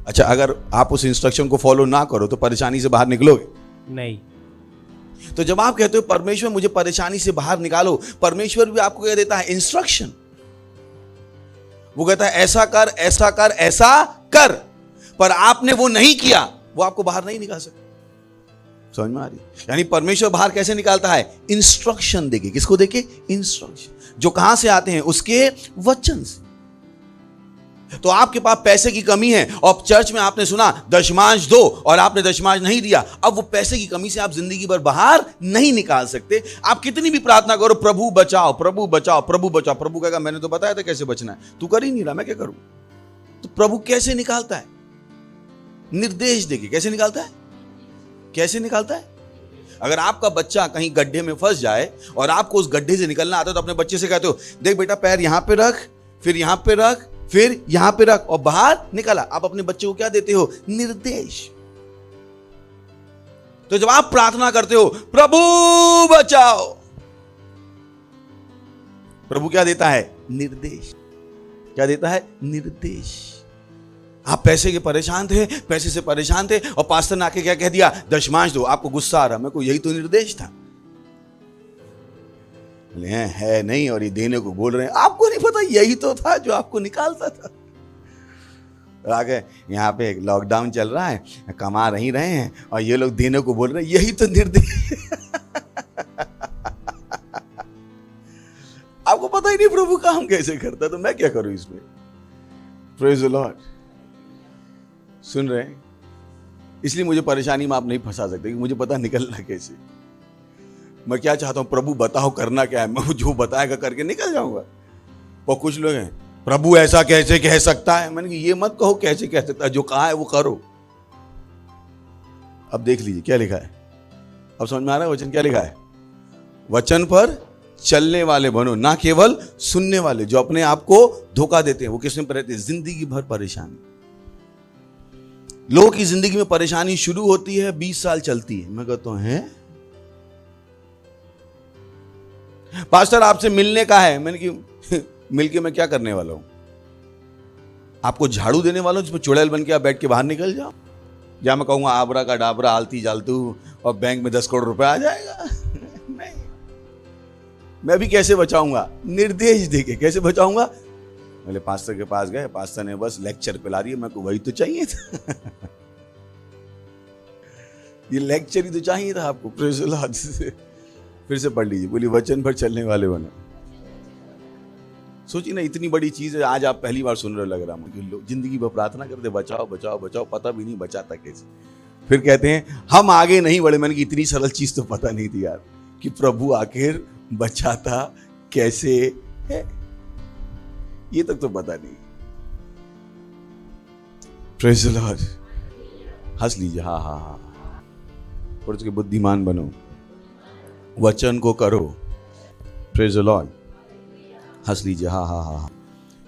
S7: अच्छा, अगर आप उस इंस्ट्रक्शन को फॉलो ना करो तो परेशानी से बाहर निकलोगे
S8: नहीं।
S7: तो जब आप कहते हो परमेश्वर मुझे परेशानी से बाहर निकालो, परमेश्वर भी आपको क्या देता है? इंस्ट्रक्शन। वो कहता है ऐसा कर ऐसा कर ऐसा कर, पर आपने वो नहीं किया, वो आपको बाहर नहीं निकाल सकता। समझ में आ रही? यानी परमेश्वर बाहर कैसे निकालता है? इंस्ट्रक्शन देके। किसको देके? इंस्ट्रक्शन। जो कहां से आते हैं? उसके वचन से। तो आपके पास पैसे की कमी है और चर्च में आपने सुना दशमांश दो और आपने दशमांश नहीं दिया, अब वो पैसे की कमी से आप जिंदगी भर बाहर नहीं निकाल सकते। आप कितनी भी प्रार्थना करो प्रभु बचाओ प्रभु बचाओ प्रभु बचाओ, प्रभु कहेगा मैंने तो बताया था कैसे बचना है, तू कर ही नहीं रहा, मैं क्या करूं? तो प्रभु कैसे निकालता है? निर्देश देके। कैसे निकालता है? कैसे निकालता है? अगर आपका बच्चा कहीं गड्ढे में फंस जाए और आपको उस गड्ढे से निकलना आता है तो अपने बच्चे से कहते हो देख बेटा पैर यहां पे रख, फिर यहां पे रख, फिर यहां पे रख, और बाहर निकला। आप अपने बच्चे को क्या देते हो? निर्देश। तो जब आप प्रार्थना करते हो प्रभु बचाओ, प्रभु क्या देता है? निर्देश। क्या देता है? निर्देश। आप पैसे के परेशान थे, पैसे से परेशान थे और पास्टर ने आके क्या कह दिया? दशमांश दो। आपको गुस्सा आ रहा, मेरे को यही तो निर्देश था। है नहीं और ये देने को बोल रहे हैं, आपको नहीं पता यही तो था जो आपको निकालता था। आगे यहाँ पे लॉकडाउन चल रहा है, कमा नहीं रहे हैं और ये लोग देने को बोल रहे हैं, यही तो निर्देश। आपको पता ही नहीं प्रभु काम कैसे करता, तो मैं क्या करूं इसमें? Praise the Lord. सुन रहे हैं? इसलिए मुझे परेशानी में आप नहीं फंसा सकते, मुझे पता निकलना कैसे। मैं क्या चाहता हूं? प्रभु बताओ करना क्या है, मैं जो बताएगा करके निकल जाऊंगा। और कुछ लोग हैं प्रभु ऐसा कैसे कह सकता है, मैंने ये मत कहो कैसे कह सकता है, जो कहा है वो करो। अब देख लीजिए क्या लिखा है, अब समझ में आ रहा है वचन क्या लिखा है? वचन पर चलने वाले बनो, ना केवल सुनने वाले जो अपने आप को धोखा देते हैं। वो किसमें रहते हैं? जिंदगी भर परेशानी। लोगों की जिंदगी में परेशानी शुरू होती है, 20 साल चलती है। मैं कहता हूं है पास्टर आपसे मिलने का है। मैंने कि मिलके मैं क्या करने वाला हूं? आपको झाड़ू देने वाला हूं जिसमें चुड़ैल बन के आप बैठ के बाहर निकल जाओ? या मैं कहूंगा आबरा का डाबरा आलती जालतू और बैंक में 10 करोड़ रुपए आ जाएगा? नहीं। मैं भी कैसे बचाऊंगा? निर्देश देके। कैसे बचाऊंगा? पहले पास्टर के पास गए, पास्टर ने बस लेक्चर पिला रही है, मेरे को वही तो चाहिए था। ये लेक्चर ही तो चाहिए था आपको। Praise the Lord. फिर से पढ़ लीजिए, बोलिए वचन पर चलने वाले बनो। सोचिए ना, इतनी बड़ी चीज है, आज आप पहली बार सुन रहे हो लग रहा मुझे। लोग जिंदगी भर प्रार्थना करते बचाओ बचाओ बचाओ, पता भी नहीं बचाता कैसे। फिर कहते हैं हम आगे नहीं बढ़े। मैंने कि इतनी सरल चीज तो पता नहीं थी यार, कि प्रभु आखिर बचाता कैसे है, ये तक तो पता नहीं। Praise the Lord. हंस लीजिए, हाँ हाँ हाँ। और उसके बुद्धिमान बनो, वचन को करो। Praise the Lord. हंस लीजिए, हाँ हाँ हाँ।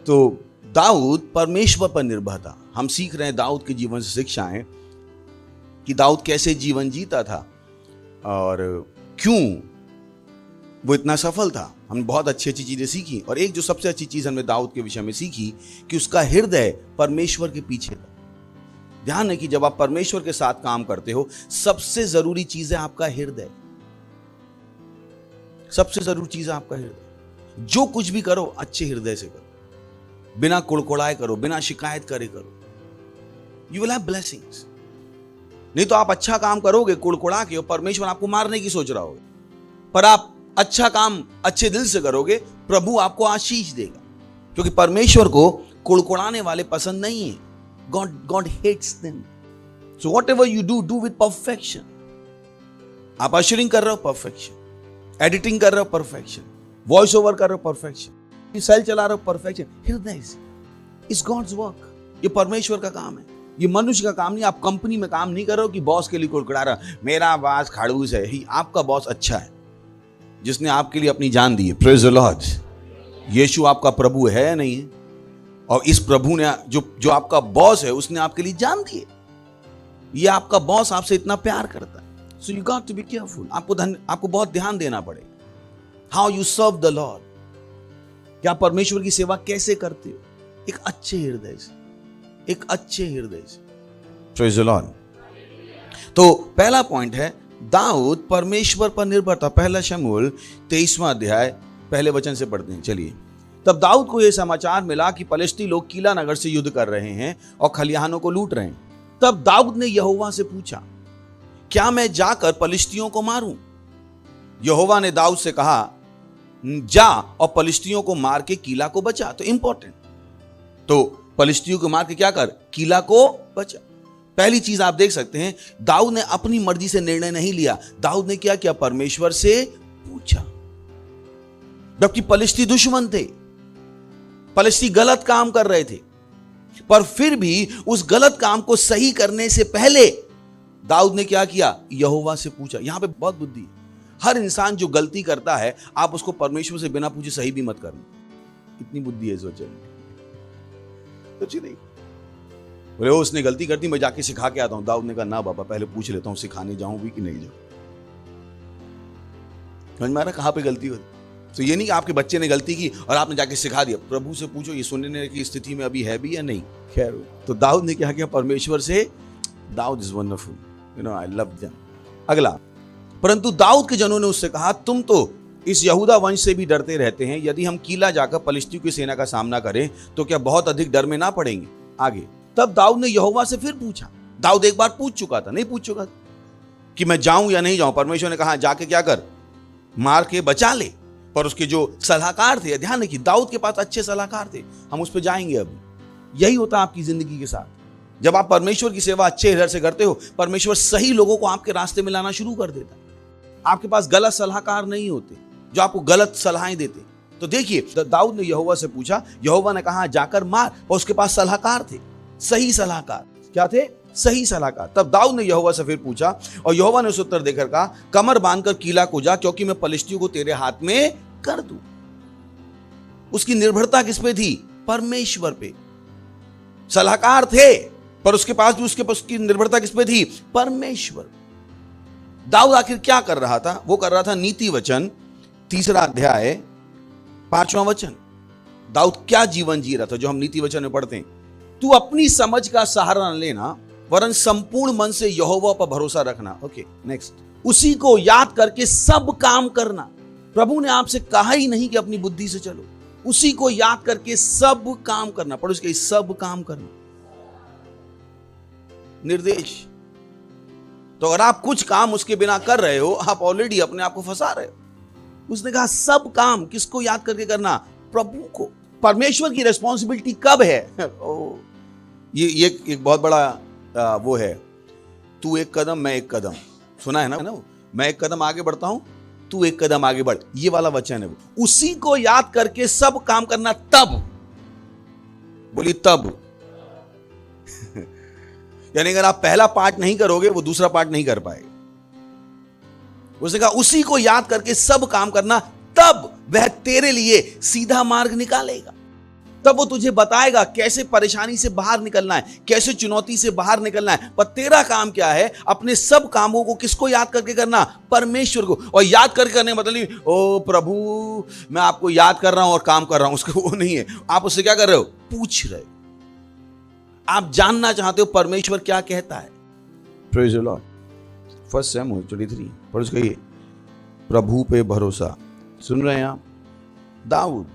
S7: तो दाऊद परमेश्वर पर निर्भर था। हम सीख रहे हैं दाऊद के जीवन से शिक्षाएं कि दाऊद कैसे जीवन जीता था और क्यों वो इतना सफल था, हमने बहुत अच्छी अच्छी चीजें सीखी। और एक जो सबसे अच्छी चीज हमने दाऊद के विषय में सीखी कि उसका हृदय परमेश्वर के पीछे था। ध्यान है कि जब आप परमेश्वर के साथ काम करते हो, सबसे जरूरी चीज है आपका हृदय। सबसे जरूरी चीज है आपका हृदय। जो कुछ भी करो अच्छे हृदय से करो, बिना कुड़कुड़ाए करो, बिना शिकायत करे करो, यू विल हैव ब्लेसिंग्स। नहीं तो आप अच्छा काम करोगे कुड़कुड़ा के और परमेश्वर आपको मारने की सोच रहा होगा, पर आप अच्छा काम अच्छे दिल से करोगे, प्रभु आपको आशीष देगा। क्योंकि परमेश्वर को कुड़कुड़ाने वाले पसंद नहीं है। God hates them. So whatever you do with perfection. आप अशरिंग कर रहे हो परफेक्शन, एडिटिंग कर रहे हो परफेक्शन, वॉइस ओवर कर रहे हो परफेक्शन, सेल चला रहे हो परफेक्शन। हृदय इज गॉड्स वर्क। ये परमेश्वर का काम है, ये मनुष्य का काम नहीं। आप कंपनी में काम नहीं कर रहे हो कि बॉस के लिए कुड़कुड़ा रहा, मेरा बॉस खड़ूस है। ही आपका बॉस अच्छा है, जिसने आपके लिए अपनी जान दी है। Praise the Lord. यीशु आपका प्रभु है या नहीं है? और इस प्रभु ने जो आपका बॉस है, उसने आपके लिए जान दी है। ये आपका बॉस आपसे इतना प्यार करता है। So you got to be careful. आपको बहुत ध्यान देना पड़ेगा। How you serve the lord, क्या परमेश्वर की सेवा कैसे करते हो? एक अच्छे हृदय से, एक अच्छे हृदय से। Praise the Lord. तो पहला पॉइंट है दाऊद परमेश्वर पर निर्भर था। पहला शमूएल 23वां अध्याय पहले वचन से पढ़ते हैं। चलिए। तब दाऊद को यह समाचार मिला कि पलिश्ती लोग कीला नगर से युद्ध कर रहे हैं और खलिहानों को लूट रहे हैं। तब दाऊद ने यहोवा से पूछा, क्या मैं जाकर पलिश्तियों को मारूं? यहोवा ने दाऊद से कहा, जा और पलिश्तियों को मार के कीला को बचा। तो इंपॉर्टेंट, तो पलिश्तियों को मार के क्या कर? कीला को बचा। पहली चीज आप देख सकते हैं, दाऊद ने अपनी मर्जी से निर्णय नहीं लिया। दाऊद ने क्या किया? परमेश्वर से पूछा। जबकि पलिश्ती दुश्मन थे, पलिश्ती गलत काम कर रहे थे, पर फिर भी उस गलत काम को सही करने से पहले दाऊद ने क्या किया? यहोवा से पूछा। यहां पे बहुत बुद्धि है। हर इंसान जो गलती करता है, आप उसको परमेश्वर से बिना पूछे सही भी मत करना। इतनी बुद्धि है इस वचन में। तो नहीं बोले उसने गलती कर दी, मैं जाके सिखा के आता हूं। दाऊद ने कहा, ना बाबा, पहले पूछ लेता हूं सिखाने जाऊं भी कि नहीं जाऊं। समझ में आ रहा कहां पे गलती होती? तो ये नहीं कि आपके बच्चे ने गलती की और आपने जाके सिखा दिया। प्रभु से पूछो ये सुनने की स्थिति में अभी है भी या नहीं। खैर, तो दाऊद ने क्या किया? परमेश्वर से। Daud is wonderful, you know, I love them. अगला, परंतु दाऊद के जनों ने उससे कहा, तुम तो इस यहूदा वंश से भी डरते रहते हैं। यदि हम कीला जाकर पलिश्तियों की सेना का सामना करें तो क्या बहुत अधिक डर में ना पड़ेंगे? आगे, तब दाऊद ने यहोवा से फिर पूछा। दाऊद एक बार पूछ चुका था, नहीं पूछ चुका था कि मैं जाऊं या नहीं जाऊं। परमेश्वर ने कहा, जाके क्या कर? मार के बचा ले। पर उसके जो सलाहकार थे, ध्यान रखिए, दाऊद के पास अच्छे सलाहकार थे। हम उस पर जाएंगे अभी। यही होता है आपकी जिंदगी के साथ। जब आप परमेश्वर की सेवा अच्छे हृदय से करते हो, परमेश्वर सही लोगों को आपके रास्ते में लाना शुरू कर देता है। आपके पास गलत सलाहकार नहीं होते जो आपको गलत सलाहें देते। तो देखिए, दाऊद ने यहोवा से पूछा, यहोवा ने कहा जाकर मार। और उसके पास सलाहकार थे, सही सलाहकार। क्या थे? सही सलाहकार। तब दाऊद ने यहोवा से फिर पूछा और यहोवा ने उसे उत्तर देकर कहा, कमर बांधकर कीला को जा, क्योंकि मैं पलिश्तियों को तेरे हाथ में कर दूं। उसकी निर्भरता किस पे थी? परमेश्वर पे। सलाहकार थे, पर उसके पास भी उसकी निर्भरता किस पे थी? परमेश्वर। दाऊद आखिर क्या कर रहा था? वो कर रहा था नीति वचन 3 अध्याय 5वां वचन। दाऊद क्या जीवन जी रहा था जो हम नीति वचन में पढ़ते हैं? तू अपनी समझ का सहारा न लेना, वरन संपूर्ण मन से यहोवा पर भरोसा रखना। Okay, next. उसी को याद करके सब काम करना। प्रभु ने आपसे कहा ही नहीं कि अपनी बुद्धि से चलो। उसी को याद करके सब काम करना। पढ़ो इसके, सब काम करना, निर्देश। तो अगर आप कुछ काम उसके बिना कर रहे हो, आप ऑलरेडी अपने आप को फंसा रहे हो। उसने कहा सब काम किसको याद करके करना? प्रभु को। परमेश्वर की रिस्पॉन्सिबिलिटी कब है? ये एक बहुत बड़ा वो है, तू एक कदम मैं एक कदम। सुना है ना? मैं एक कदम आगे बढ़ता हूं, तू एक कदम आगे बढ़। ये वाला वचन है। उसी को याद करके सब काम करना। तब बोली, तब यानी अगर आप पहला पार्ट नहीं करोगे, वो दूसरा पार्ट नहीं कर पाएगा। उसने कहा उसी को याद करके सब काम करना, तब वह तेरे लिए सीधा मार्ग निकालेगा। तब वो तुझे बताएगा कैसे परेशानी से बाहर निकलना है, कैसे चुनौती से बाहर निकलना है। पर तेरा काम क्या है? अपने सब कामों को किसको याद करके करना? परमेश्वर को। और याद करके करने मतलब नहीं ओ प्रभु मैं आपको याद कर रहा हूं और काम कर रहा हूं, उसका वो नहीं है। आप उससे क्या कर रहे हो? पूछ रहे हो, आप जानना चाहते हो परमेश्वर क्या कहता है। Praise the Lord. 1 शमूएल 23 पर उसका ये प्रभु पे भरोसा। सुन रहे हैं आप? दाऊद।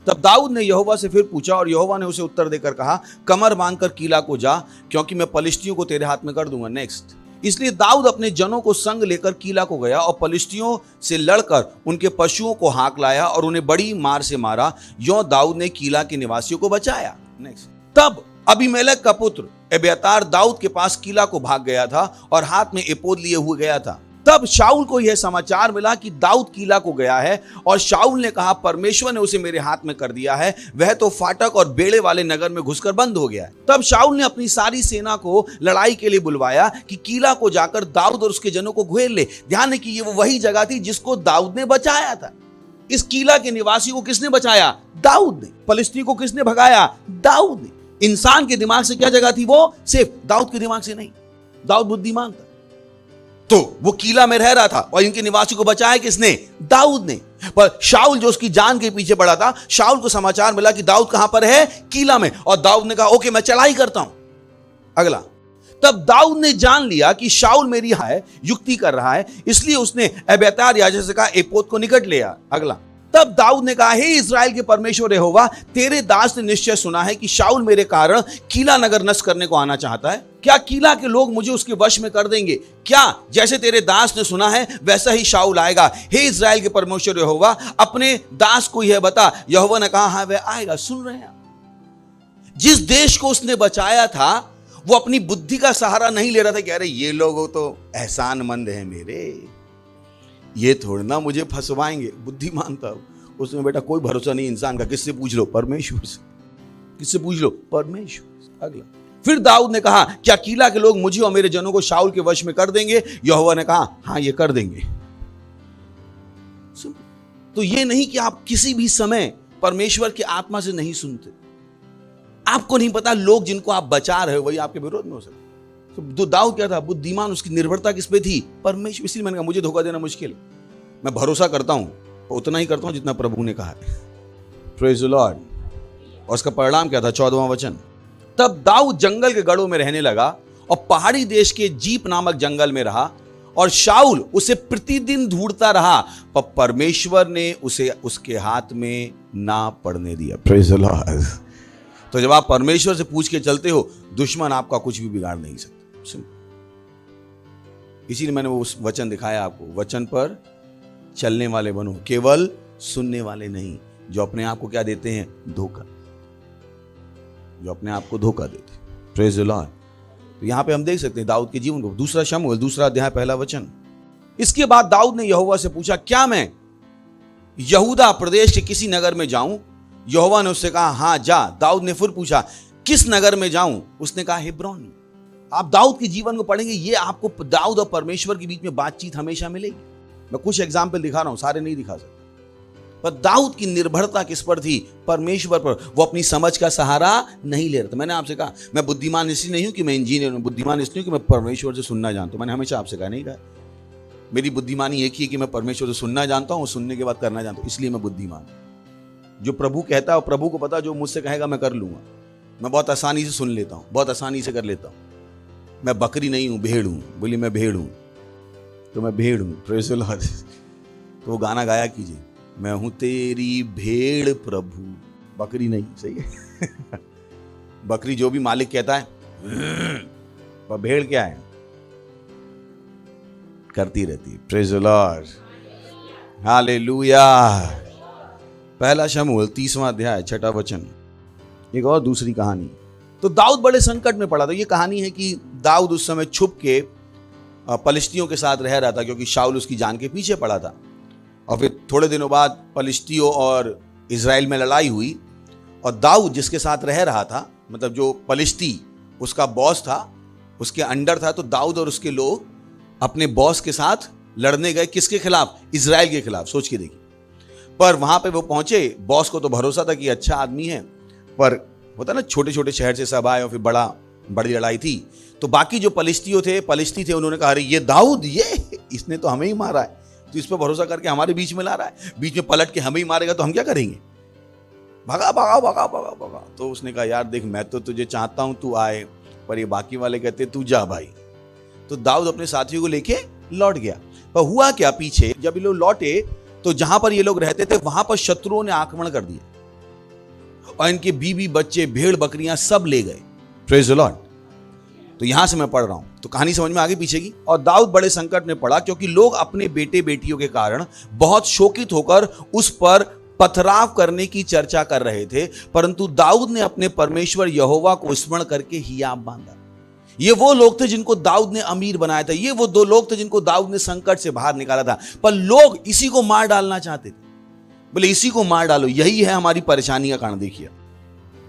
S7: तब दाऊद ने यहोवा से फिर पूछा और यहोवा ने उसे उत्तर देकर कहा, कमर बांधकर कीला को जा, क्योंकि मैं पलिश्तियों को तेरे हाथ में कर दूंगा। नेक्स्ट। इसलिए दाऊद अपने जनों को संग लेकर कीला को गया और पलिश्तियों से लड़कर उनके पशुओं को हांक लाया और उन्हें बड़ी मार से मारा। यों दाऊद ने कीला के निवासियों को बचाया। नेक्स्ट। तब अबीमेलेक का पुत्र एब्यातार दाऊद के पास कीला को भाग गया था और हाथ में एपोद लिए हुए गया था। तब शाऊल को यह समाचार मिला कि दाऊद कीला को गया है, और शाऊल ने कहा, परमेश्वर ने उसे मेरे हाथ में कर दिया है, वह तो फाटक और बेड़े वाले नगर में घुसकर बंद हो गया है। तब शाऊल ने अपनी सारी सेना को लड़ाई के लिए बुलवाया कि कीला को जाकर दाऊद और उसके जनों को घेर ले। ध्यान है कि ये वो वही जगह थी जिसको दाऊद ने बचाया था। इस कीला के निवासी को किसने बचाया? दाऊद ने। पलिश्ती को किसने भगाया? दाऊद ने। इंसान के दिमाग से क्या जगह थी? वो सेफ। दाऊद के दिमाग से नहीं। दाऊद बुद्धिमान था, तो वो कीला में रह रहा था और इनके निवासी को बचाया किसने? दाऊद ने। पर शाऊल जो उसकी जान के पीछे पड़ा था, शाऊल को समाचार मिला कि दाऊद कहां पर है? कीला में। और दाऊद ने कहा ओके मैं चढ़ाई करता हूं। अगला। तब दाऊद ने जान लिया कि शाऊल मेरी है युक्ति कर रहा है, इसलिए उसने एब्यातार याजक से कहा एपोद को निकट ले आ। अगला। तब दाऊद ने कहा, हे इस्राएल के परमेश्वर यहोवा, तेरे दास ने निश्चय सुना है कि शाऊल मेरे कारण कीला नगर नष्ट करने को आना चाहता है। क्या कीला के लोग मुझे उसके वश में कर देंगे? क्या जैसे तेरे दास ने सुना है वैसा ही शाऊल आएगा? हे इस्राएल के परमेश्वर यहोवा, अपने दास को यह बता। यहोवा ने कहा, हाँ वह आएगा। सुन रहे हैं? जिस देश को उसने बचाया था वो अपनी बुद्धि का सहारा नहीं ले रहा था कि अरे ये लोग तो एहसानमंद हैं मेरे, ये थोड़ा ना मुझे फंसवाएंगे। बुद्धिमान था उसमें। बेटा कोई भरोसा नहीं इंसान का। किससे पूछ लो? परमेश्वर से। किससे पूछ लो? परमेश्वर। अगला। फिर दाऊद ने कहा, क्या कीला के लोग मुझे और मेरे जनों को शाऊल के वश में कर देंगे? यहोवा ने कहा, हाँ ये कर देंगे। तो ये नहीं कि आप किसी भी समय परमेश्वर की आत्मा से नहीं सुनते। आपको नहीं पता लोग जिनको आप बचा रहे हो वही आपके विरोध में हो सकते। तो दाऊद क्या था? बुद्धिमान। उसकी निर्भरता किस पे थी? परमेश्वर। इसलिए मैंने कहा मुझे धोखा देना मुश्किल, मैं भरोसा करता हूं उतना ही करता हूं जितना प्रभु ने कहा है। Praise the Lord. और उसका परिणाम क्या था? 14वां वचन। तब दाऊद जंगल के गढ़ों में रहने लगा और पहाड़ी देश के जीप नामक जंगल में रहा, और शाऊल उसे प्रतिदिन ढूंढता रहा, पर परमेश्वर ने उसे उसके हाथ में ना पड़ने दिया। Praise the Lord. तो जब आप परमेश्वर से पूछ के चलते हो, दुश्मन आपका कुछ भी बिगाड़ नहीं सकता। इसीलिए मैंने वो उस वचन दिखाया आपको, वचन पर चलने वाले बनो, केवल सुनने वाले नहीं, जो अपने आप को क्या देते हैं? धोखा। जो अपने आप को धोखा देते। Praise the Lord. तो यहां पे हम देख सकते हैं दाऊद के जीवन को। 2 शमूएल 2 अध्याय 1 वचन। इसके बाद दाऊद ने यहोवा से पूछा, क्या मैं यहूदा प्रदेश के किसी नगर में जाऊं? यहोवा ने उससे कहा, हां जा। दाऊद ने फिर पूछा, किस नगर में जाऊं? उसने कहा, हेब्रोन। आप दाऊद के जीवन को पढ़ेंगे, ये आपको दाऊद और परमेश्वर के बीच में बातचीत हमेशा मिलेगी। मैं कुछ एग्जाम्पल दिखा रहा हूं, सारे नहीं दिखा सकता। पर दाऊद की निर्भरता किस पर थी? परमेश्वर पर। वो अपनी समझ का सहारा नहीं ले रहा था। मैंने आपसे कहा मैं बुद्धिमान इसलिए नहीं हूं कि मैं इंजीनियर हूं, बुद्धिमान इसलिए कि मैं परमेश्वर से सुनना जानता हूं। मैंने हमेशा आपसे कहा, नहीं कहा मेरी बुद्धिमानी एक ही है कि मैं परमेश्वर से सुनना जानता हूं और सुनने के बाद करना जानता हूं, इसलिए मैं बुद्धिमान। जो प्रभु कहता है और प्रभु को पता, जो मुझसे कहेगा मैं कर लूंगा। मैं बहुत आसानी से सुन लेता हूं, बहुत आसानी से कर लेता हूं। मैं बकरी नहीं हूं, भेड़ हूं। बोली मैं भेड़ हूं तो मैं भेड़ हूं। Praise the Lord. तो वो गाना गाया कीजिए, मैं हूं तेरी भेड़ प्रभु। बकरी नहीं, सही है। बकरी जो भी मालिक कहता है, पर भेड़ क्या है? करती रहती है। Praise the Lord. हालेलुया। 1 शमूएल 30वां अध्याय 6 वचन। एक और दूसरी कहानी। तो दाऊद बड़े संकट में पड़ा था। ये कहानी है कि दाऊद उस समय छुप के पलिश्तियों के साथ रह रहा था, क्योंकि शाऊल उसकी जान के पीछे पड़ा था। और फिर थोड़े दिनों बाद पलिश्तियों और इजराइल में लड़ाई हुई, और दाऊद जिसके साथ रह रहा था, मतलब जो पलिश्ती उसका बॉस था, उसके अंडर था, तो दाऊद और उसके लोग अपने बॉस के साथ लड़ने गए। किसके खिलाफ? इजराइल के खिलाफ। सोच के देखिए। पर वहां पे वो पहुंचे, बॉस को तो भरोसा था कि अच्छा आदमी है, पर होता ना छोटे छोटे शहर से सब आए और फिर बड़ी लड़ाई थी, तो बाकी जो पलिश्ती थे उन्होंने कहा अरे ये दाऊद, ये इसने तो हमें ही मारा है, तो इस पर भरोसा करके हमारे बीच में ला रहा है, बीच में पलट के हमें ही मारेगा तो हम क्या करेंगे, भगा भगा भगा भगा भगा। तो उसने कहा यार देख, मैं तो तुझे चाहता हूं तू आए, पर ये बाकी वाले कहते तू जा भाई। तो दाऊद अपने साथियों को लेके लौट गया। पर हुआ क्या, पीछे जब ये लोग लौटे तो जहां पर ये लोग रहते थे वहां पर शत्रुओं ने आक्रमण कर दिया और इनके बीवी बच्चे भेड़ बकरियां सब ले गए। Praise the Lord. तो यहां से मैं पढ़ रहा हूं, तो कहानी समझ में आगे पीछे की। और दाऊद बड़े संकट में पड़ा क्योंकि लोग अपने बेटे बेटियों के कारण बहुत शोकित होकर उस पर पथराव करने की चर्चा कर रहे थे, परंतु दाऊद ने अपने परमेश्वर यहोवा को स्मरण करके हियाब बांधा। ये वो लोग थे जिनको दाऊद ने अमीर बनाया था, ये वो दो लोग थे जिनको दाऊद ने संकट से बाहर निकाला था, पर लोग इसी को मार डालना चाहते थे। बोले इसी को मार डालो, यही है हमारी परेशानी का कारण। देखिए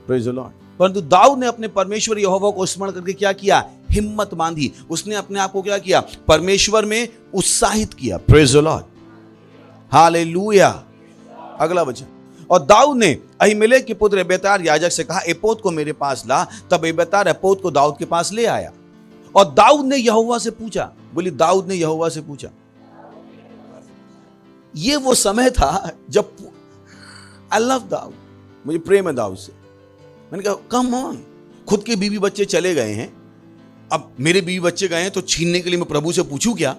S7: प्रेज द लॉर्ड। परंतु दाऊद ने अपने परमेश्वर यहोवा को स्मरण करके क्या किया, हिम्मत बांधी। उसने अपने आप को क्या किया, परमेश्वर में उत्साहित किया। Praise the Lord, hallelujah. अगला वचन, और दाऊद ने अहीमेलेक के पुत्र एब्यातार याजक से कहा एपोद को मेरे पास ला। तब एब्यातार एपोद को दाऊद के पास ले आया और दाऊद ने यहोवा से पूछा। बोली दाऊद ने यहोवा से पूछा। ये वो समय था जब आई लव दाऊद, मुझे प्रेम है दाऊद से। मैंने कहा कम ऑन, खुद के बीवी बच्चे चले गए हैं, अब मेरे बीवी बच्चे गए हैं तो छीनने के लिए मैं प्रभु से पूछूं क्या?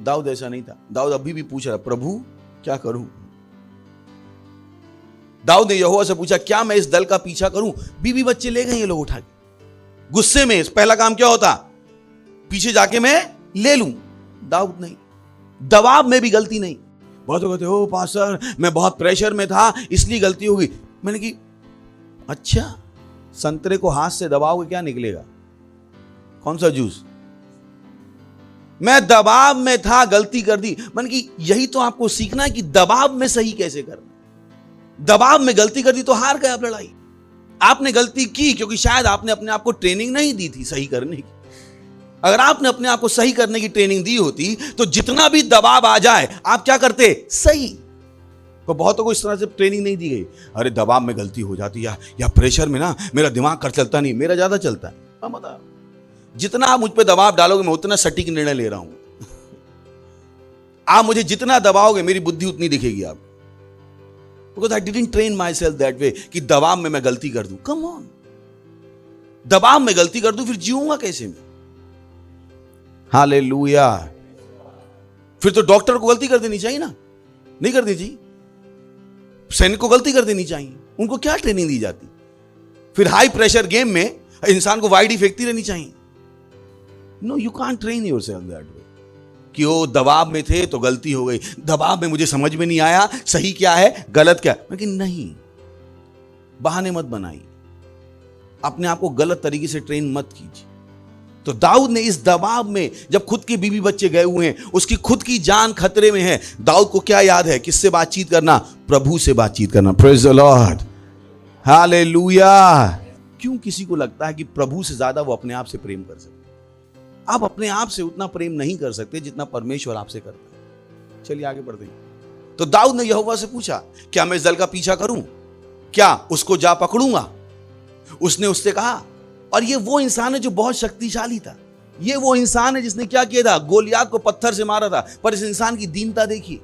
S7: दाऊद ऐसा नहीं था। दाऊद अभी भी पूछ रहा प्रभु क्या करूं। दाऊद ने यहोवा से पूछा क्या मैं इस दल का पीछा करूं? बीवी बच्चे ले गए ये लोग उठा के। गुस्से में पहला काम क्या होता, पीछे जाके मैं ले लूं। दाऊद नहीं, दबाव में भी गलती नहीं। बहुत लोग कहते हो पास्टर मैं बहुत प्रेशर में था इसलिए गलती हो गई। मैंने की अच्छा, संतरे को हाथ से दबाओगे क्या निकलेगा? कौन सा जूस? मैं दबाव में था गलती कर दी। मैंने की यही तो आपको सीखना है कि दबाव में सही कैसे करना। दबाव में गलती कर दी तो हार गए आप लड़ाई। आपने गलती की क्योंकि शायद आपने अपने आप को ट्रेनिंग नहीं दी थी सही करने की। अगर आपने अपने आप को सही करने की ट्रेनिंग दी होती तो जितना भी दबाव आ जाए आप क्या करते, सही। तो बहुतों को इस तरह से ट्रेनिंग नहीं दी गई। अरे दबाव में गलती हो जाती है या प्रेशर में ना मेरा दिमाग कर चलता नहीं, मेरा ज्यादा चलता है। मतलब जितना आप मुझ पे दबाव डालोगे मैं उतना सटीक निर्णय ले रहा हूं। आप मुझे जितना दबाओगे मेरी बुद्धि उतनी दिखेगी आप। Because I didn't train myself that way कि दबाव में मैं गलती कर दूं। Come on, दबाव में गलती कर दूं फिर जीऊंगा कैसे मैं? हालेलुया। फिर तो डॉक्टर को गलती कर देनी चाहिए ना, नहीं कर दी चाहिए। सैनिक को गलती कर देनी चाहिए, उनको क्या ट्रेनिंग दी जाती? फिर हाई प्रेशर गेम में इंसान को वाइड फेंकती रहनी चाहिए। No, you can't train yourself that way कि वो दबाव में थे तो गलती हो गई, दबाव में मुझे समझ में नहीं आया सही क्या है गलत क्या है। लेकिन नहीं, बहाने मत बनाइए, अपने आप को गलत तरीके से ट्रेन मत कीजिए। तो दाऊद ने इस दबाव में जब खुद के बीवी बच्चे गए हुए हैं, उसकी खुद की जान खतरे में है, दाऊद को क्या याद है? किससे बातचीत करना? प्रभु से बातचीत करना। Praise the Lord, hallelujah. क्यों किसी को लगता है कि प्रभु से ज्यादा वो अपने आप से प्रेम कर सकते? आप अपने आप से उतना प्रेम नहीं कर सकते जितना परमेश्वर आपसे करता है। चलिए आगे बढ़ते हैं। तो दाऊद ने यहोवा से पूछा क्या मैं इस दल का पीछा करूं? क्या उसको जा पकड़ूंगा? उसने उससे कहा, और ये वो इंसान है जो बहुत शक्तिशाली था। ये वो इंसान है जिसने क्या किया था, गोलियात को पत्थर से मारा था। पर इस इंसान की दीनता देखिए,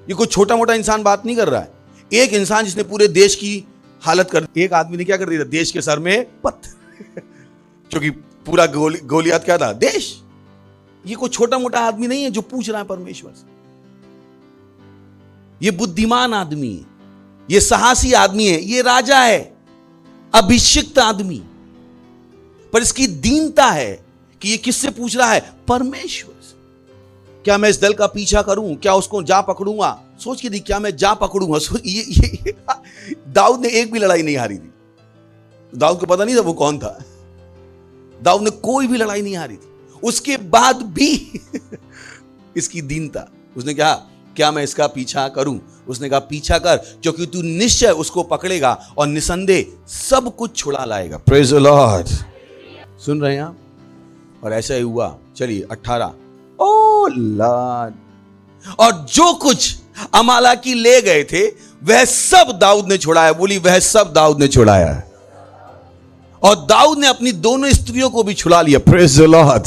S7: ये कोई छोटा मोटा इंसान बात नहीं कर रहा है। एक इंसान जिसने पूरे देश की हालत कर, एक आदमी ने क्या कर दिया, देश के सर में पत्थर। क्योंकि पूरा गोलियात क्या था, देश। ये कोई छोटा मोटा आदमी नहीं है जो पूछ रहा है परमेश्वर से। ये बुद्धिमान आदमी है, ये साहसी आदमी है, ये राजा है, अभिषिक्त आदमी। पर इसकी दीनता है कि ये किससे पूछ रहा है, परमेश्वर से। क्या मैं इस दल का पीछा करूं? क्या उसको जा पकड़ूंगा? सोच के दी, क्या मैं जा पकड़ूंगा? ये दाऊद ने एक भी लड़ाई नहीं हारी थी। दाऊद को पता नहीं था वो कौन था। दाऊद ने कोई भी लड़ाई नहीं हारी थी। उसके बाद भी इसकी दीनता, उसने कहा क्या मैं इसका पीछा करूं? उसने कहा पीछा कर, क्योंकि तू निश्चय उसको पकड़ेगा और निसंदेह सब कुछ छुड़ा लाएगा। Praise the Lord. सुन रहे हैं आप? और ऐसा ही हुआ। चलिए 18। ओ लॉर्ड, और जो कुछ अमालेकी ले गए थे वह सब दाऊद ने छुड़ाया। बोली, वह सब दाऊद ने छुड़ाया। और दाऊद ने अपनी दोनों स्त्रियों को भी छुड़ा लिया। Praise the Lord.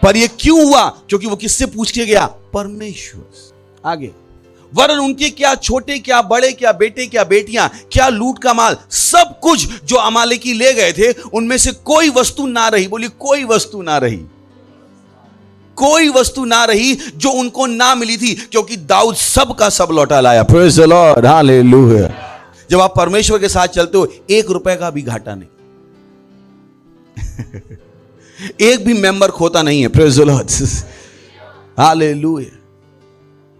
S7: पर यह क्यों हुआ? क्योंकि वो किससे पूछ के गया? परमेश्वर। आगे, वरन उनके क्या छोटे, क्या बड़े, क्या बेटे, क्या बेटियां, क्या लूट का माल, सब कुछ जो अमालेकी ले गए थे, उनमें से कोई वस्तु ना रही। बोली, कोई वस्तु ना रही। कोई वस्तु ना रही जो उनको ना मिली थी, क्योंकि दाऊद सब का सब लौटा लाया। Praise the Lord, hallelujah. जब आप परमेश्वर के साथ चलते हो, 1 रुपए का भी घाटा नहीं। एक भी मेंबर खोता नहीं है। Praise the Lord, hallelujah.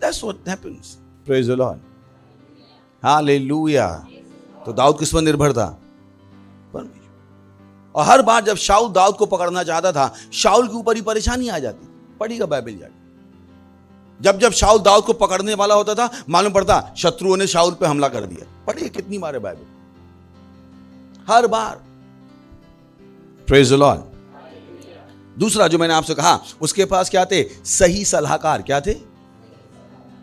S7: That's what happens. Praise the Lord, hallelujah. तो दाऊद किस पर निर्भर था? परमेश्वर। और हर बार जब शाऊल दाऊद को पकड़ना चाहता था, शाऊल के ऊपर ही परेशानी आ जाती। पढ़िएगा बाइबल जाके। जब जब शाऊल दाऊद को पकड़ने वाला होता था, मालूम पड़ता शत्रुओं ने शाऊल पे हमला कर दिया। पढ़िए कितनी बार है Bible, her bar. Praise the Lord. दूसरा जो मैंने आपसे कहा, उसके पास क्या थे? सही सलाहकार। क्या थे?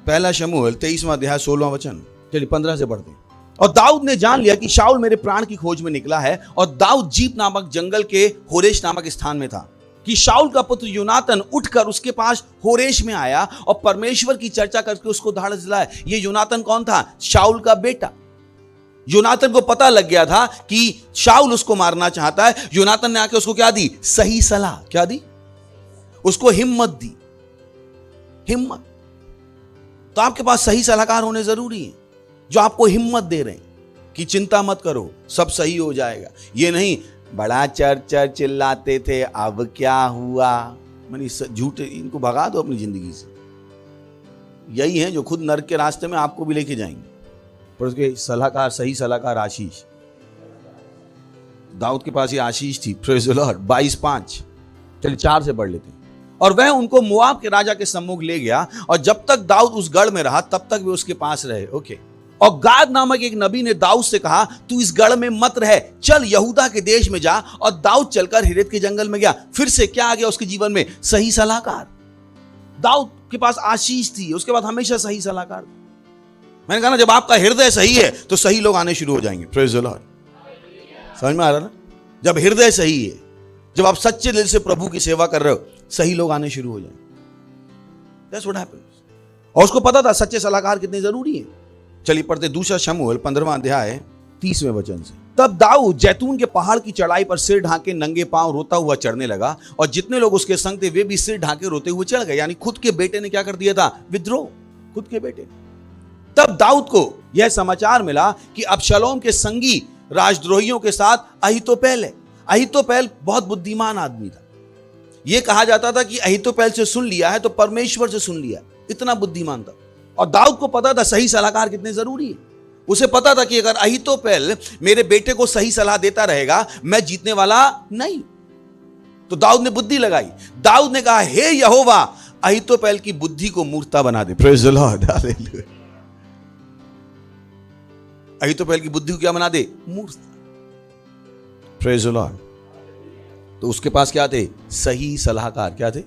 S7: पहला शमूएल 23वां अध्याय 16वां वचन। चलिए 15 से पढ़ते हैं। और दाऊद ने जान लिया कि शाऊल मेरे प्राण की खोज में निकला है, और दाऊद जीप नामक जंगल के होरेश नामक स्थान में था कि शाऊल का पुत्र योनातन उठकर उसके पास होरेश में आया और परमेश्वर की चर्चा करके उसको धाड़स दिलाया। ये योनातन कौन था? शाऊल का बेटा। योनातन को पता लग गया था कि शाऊल उसको मारना चाहता है। योनातन ने आके उसको क्या दी? सही सलाह। क्या दी? उसको हिम्मत दी। हिम्मत। तो आपके पास सही सलाहकार होने जरूरी है, जो आपको हिम्मत दे रहे हैं कि चिंता मत करो, सब सही हो जाएगा। ये नहीं बड़ा चर चिल्लाते थे, अब क्या हुआ। मैंने झूठे, इनको भगा दो अपनी जिंदगी से। यही है जो खुद नरक के रास्ते में आपको भी लेके जाएंगे। पर उसके सलाहकार, सही सलाहकार आशीष। दाऊद के पास ये आशीष थी। Praise the Lord. 22:5। चलिए 4 से पढ़ लेते हैं। और वह उनको मोआब के राजा के सम्मुख ले गया, और जब तक दाऊद उस गढ़ में रहा तब तक वे उसके पास रहे। ओके। और गाद नामक एक नबी ने दाऊद से कहा, तू इस गढ़ में मत रह, चल यहूदा के देश में जा। और दाऊद चलकर हिरत के जंगल में गया। फिर से क्या आ गया उसके जीवन में? सही सलाहकार। दाऊद के पास आशीष थी, उसके बाद हमेशा सही सलाहकार। मैंने कहा ना, जब आपका हृदय सही है तो सही लोग आने शुरू हो जाएंगे। Praise the Lord. समझ में आ रहा ना? जब हृदय सही है, जब आप सच्चे दिल से प्रभु की सेवा कर रहे हो, सही लोग आने शुरू हो जाएंगे। That's what happens। और उसको पता था सच्चे सलाहकार कितने जरूरी हैं। चलिए पढ़ते दूसरा शमूएल 15वां अध्याय 30वें वचन से। तब दाऊद जैतून के पहाड़ की चढ़ाई पर सिर ढांके नंगे पांव रोता हुआ चढ़ने लगा, और जितने लोग उसके संग थे वे भी सिर ढांके रोते हुए चढ़ गए। यानी खुद के बेटे ने क्या कर दिया था? विद्रोह। खुद के बेटे। तब दाऊद को यह समाचार मिला कि अबशलोम के संगी राजद्रोहियों के साथ अहीतोपेल है। अहीतोपेल बहुत बुद्धिमान आदमी था। यह कहा जाता था कि अहीतोपेल से सुन लिया है तो परमेश्वर से सुन लिया। इतना बुद्धिमान था। और दाऊद को पता था सही सलाहकार कितने जरूरी है। उसे पता था कि अगर अहीतोपेल मेरे बेटे को सही सलाह देता रहेगा, मैं जीतने वाला नहीं। तो दाऊद ने बुद्धि लगाई। दाऊद ने कहा, हे यहोवा, अहीतोपेल की बुद्धि को मूर्खता बना दे। Praise the Lord, hallelujah. Ahithophel की बुद्धि को क्या बना दे? मूर्खता। Praise the Lord. तो उसके पास क्या थे? सही सलाहकार। क्या थे?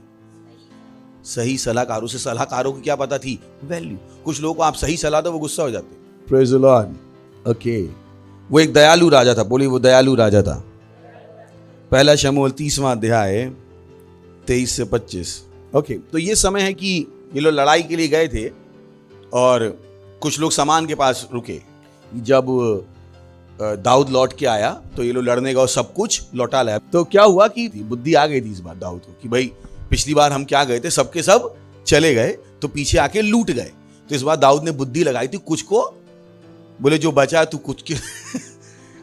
S7: सही सलाहकार। उसे सलाहकारों की क्या पता थी? वैल्यू। कुछ लोगों को आप सही सलाह दो, वो गुस्सा हो जाते। Praise the Lord. ओके। वो एक दयालु राजा था। बोलिए, वो दयालु राजा था। पहला शमूएल 30वां अध्याय 23 से 25। ओके। तो ये समय है कि ये लोग लड़ाई के लिए गए थे, और कुछ लोग सामान के पास रुके। जब दाऊद लौट के आया तो ये लोग लड़ने गए और सब कुछ लौटा लाया। तो क्या हुआ कि बुद्धि आ गई थी इस बार दाऊद को कि भाई पिछली बार हम क्या गए थे, सबके सब चले गए तो पीछे आके लूट गए। तो इस बार दाऊद ने बुद्धि लगाई थी, कुछ को बोले जो बचा है तू कुछ के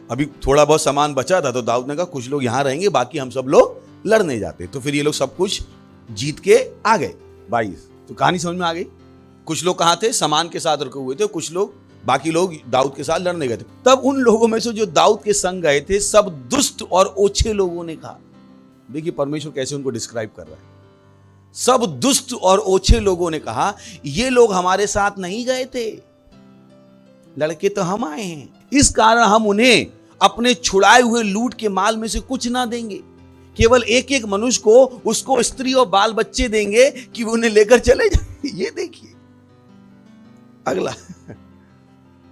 S7: अभी थोड़ा बहुत सामान बचा था, तो दाऊद ने कहा कुछ लोग यहाँ रहेंगे, बाकी हम सब लोग लड़ने जाते। तो फिर ये लोग सब कुछ जीत के आ गए। 22। तो कहानी समझ में आ गई। कुछ लोग कहाँ थे? सामान के साथ रुके हुए थे। कुछ लोग, बाकी लोग दाऊद के साथ लड़ने गए थे। तब उन लोगों में से जो दाऊद के संग गए थे, सब दुष्ट और ओछे लोगों ने कहा। देखिए परमेश्वर कैसे उनको डिस्क्राइब कर रहा है। सब दुष्ट और ओछे लोगों ने कहा, ये लोग हमारे साथ नहीं गए थे, लड़के तो हम आए हैं, इस कारण हम उन्हें अपने छुड़ाए हुए लूट के माल में से कुछ ना देंगे, केवल एक एक मनुष्य को उसको स्त्री और बाल बच्चे देंगे कि वो उन्हें लेकर चले जाए। ये देखिए अगला,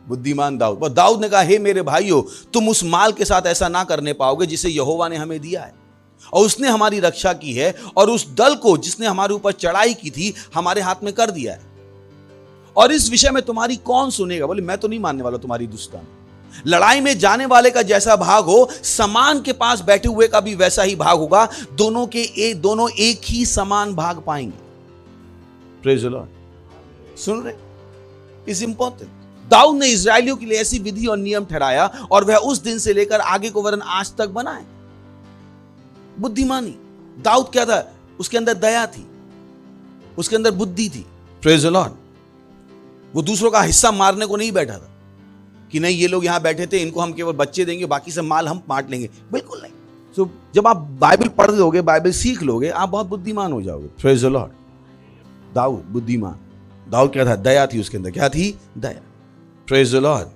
S7: बुद्धिमान दाऊद। और दाऊद ने कहा, हे मेरे भाइयों, तुम उस माल के साथ ऐसा ना करने पाओगे जिसे यहोवा ने हमें दिया है, और उसने हमारी रक्षा की है, और उस दल को जिसने हमारे ऊपर चढ़ाई की थी हमारे हाथ में कर दिया है, और इस विषय में तुम्हारी कौन सुनेगा? बोले, मैं तो नहीं मानने वाला तुम्हारी दुष्टानी। लड़ाई में जाने वाले का जैसा भाग हो, समान के पास बैठे हुए का भी वैसा ही भाग होगा। दोनों एक ही समान भाग पाएंगे। Praise the Lord. सुन रहे? Is important. दाऊद ने इजरायलियों के लिए ऐसी विधि और नियम ठहराया, और वह उस दिन से लेकर आगे को वरन आज तक बना है। बुद्धिमानी। दाऊद क्या था? उसके अंदर दया थी, उसके अंदर बुद्धि थी। Praise the Lord. वो दूसरों का हिस्सा मारने को नहीं बैठा था कि नहीं ये लोग यहां बैठे थे, इनको हम केवल बच्चे देंगे, बाकी सब माल हम बांट लेंगे। बिल्कुल नहीं। सो जब आप बाइबल पढ़ लोगे, बाइबल सीख लोगे, आप बहुत बुद्धिमान हो जाओगे। Praise the Lord. दाऊद बुद्धिमान। दाऊद क्या था? दया थी उसके अंदर। क्या थी? दया। Praise the Lord.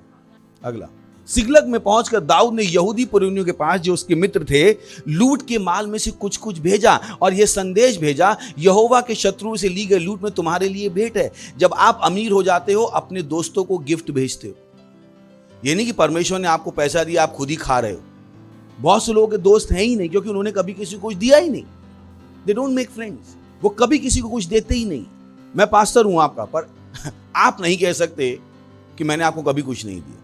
S7: अगला, सिगलग में पहुंचकर दाऊद ने यहूदी पुरनियों के पास, जो उसके मित्र थे, लूट के माल में से कुछ कुछ भेजा, और यह संदेश भेजा, यहोवा के शत्रुओं से ली गई लूट में तुम्हारे लिए भेंट है। जब आप अमीर हो जाते हो, अपने दोस्तों को गिफ्ट भेजते हो। ये नहीं कि परमेश्वर ने आपको पैसा दिया, आप खुद ही खा रहे हो। बहुत से लोगों के दोस्त हैं ही नहीं, क्योंकि उन्होंने कभी किसी को कुछ दिया ही नहीं। They don't make friends. वो कभी किसी को कुछ देते ही नहीं। मैं पास्टर हूं आपका, पर आप नहीं कह सकते कि मैंने आपको कभी कुछ नहीं दिया।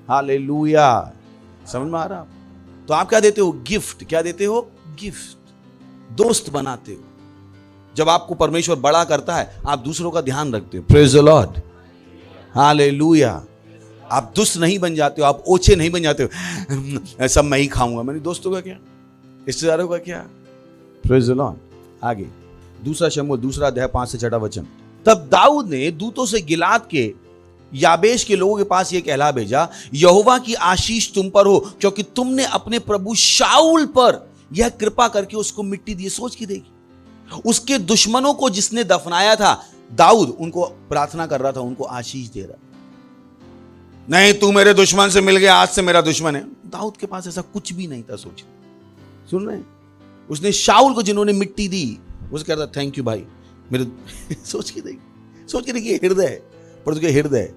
S7: हालेलुया। समझ में आ रहा? तो आप क्या देते हो? गिफ्ट। क्या देते हो? गिफ्ट। दोस्त बनाते हो। जब आपको परमेश्वर बड़ा करता है, आप दूसरों का ध्यान रखते हो। Praise the Lord. हालेलुया। आप दुष्ट नहीं बन जाते हो, आप ओछे नहीं बन जाते हो, सब मैं ही खाऊंगा, मेरे दोस्तों का क्या, रिश्तेदारों का क्या। Praise the Lord. आगे दूसरा शमूएल, दूसरा अध्याय 5 से 6 वचन। तब दाऊद ने दूतों से गिलाद के याबेश के लोगों के पास यह कहला भेजा, यहोवा की आशीष तुम पर हो, क्योंकि तुमने अपने प्रभु शाऊल पर यह कृपा करके उसको मिट्टी दी। सोच के देखी, उसके दुश्मनों को जिसने दफनाया था, दाऊद उनको प्रार्थना कर रहा था, उनको आशीष दे रहा। नहीं, तू मेरे दुश्मन से मिल गया, आज से मेरा दुश्मन है। दाऊद के पास ऐसा कुछ भी नहीं था। सोच, सुन रहे हैं? उसने शाऊल को जिन्होंने मिट्टी दी, उसे कहता थैंक यू भाई मेरे सोच के देखिए, हृदय है, पर तुझे हृदय है।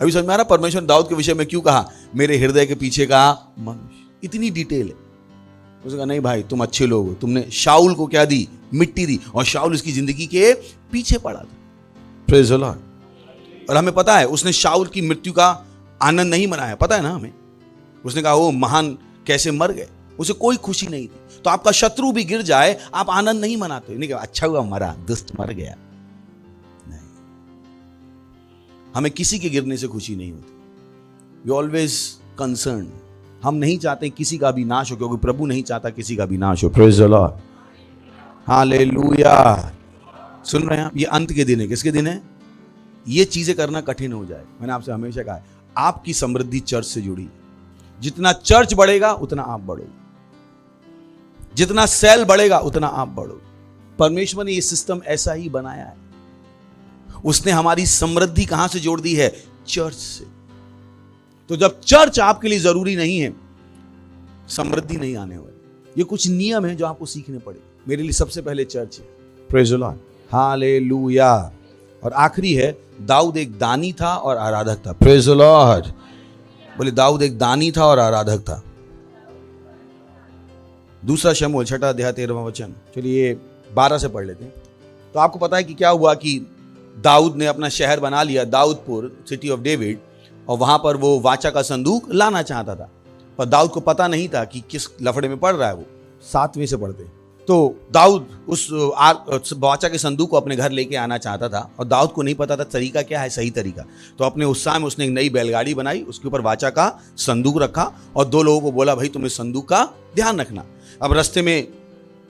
S7: अभी समझ में आ रहा परमेश्वर दाऊद के विषय में क्यों कहा मेरे हृदय के पीछे का मनुष्य? इतनी डिटेल है। उसने कहा नहीं भाई, तुम अच्छे लोग हो, तुमने शाऊल को क्या दी? मिट्टी दी, और शाऊल उसकी जिंदगी के पीछे पड़ा था। Praise the Lord. और हमें पता है उसने शाऊल की मृत्यु का आनंद नहीं मनाया, पता है ना हमें। उसने कहा वो महान कैसे मर गए, उसे कोई खुशी नहीं थी। तो आपका शत्रु भी गिर जाए, आप आनंद नहीं मनाते। नहीं कहा अच्छा हुआ मरा, दुष्ट मर गया। नहीं, हमें किसी के गिरने से खुशी नहीं होती। We always concern. हम नहीं चाहते किसी का भी नाश हो, क्योंकि प्रभु नहीं चाहता किसी का भी नाश हो। Praise the Lord. हालेलुया। सुन रहे हैं आप? ये अंत के दिन है। किसके दिन है? ये चीजें करना कठिन हो जाए। मैंने आपसे हमेशा कहा है, आपकी समृद्धि चर्च से जुड़ी। जितना चर्च बढ़ेगा उतना आप बढ़ोगे, जितना सेल बढ़ेगा उतना आप बढ़ोगे। परमेश्वर ने ये सिस्टम ऐसा ही बनाया है। उसने हमारी समृद्धि कहां से जोड़ दी है? चर्च से। तो जब चर्च आपके लिए जरूरी नहीं है, समृद्धि नहीं आने वाली। ये कुछ नियम है जो आपको सीखने पड़े। मेरे लिए सबसे पहले चर्च है। Praise the Lord. हालेलुया। और आखिरी है, दाऊद एक दानी था और आराधक था। Praise the Lord. बोले दाऊद एक दानी था और आराधक था। दूसरा शमूएल 6 अध्याय 13वां वचन। चलिए 12 से पढ़ लेते हैं। तो आपको पता है कि क्या हुआ कि दाऊद ने अपना शहर बना लिया, दाऊदपुर, सिटी ऑफ डेविड, और वहां पर वो वाचा का संदूक लाना चाहता था। पर दाऊद को पता नहीं था कि किस लफड़े में पड़ रहा है वो। 7वें से पढ़ते हैं। तो दाऊद उस वाचा के संदूक को अपने घर लेके आना चाहता था, और दाऊद को नहीं पता था तरीका क्या है, सही तरीका। तो अपने उत्साह में उसने एक नई बैलगाड़ी बनाई, उसके ऊपर वाचा का संदूक रखा, और 2 लोगों को बोला भाई तुम इस संदूक का ध्यान रखना। अब रास्ते में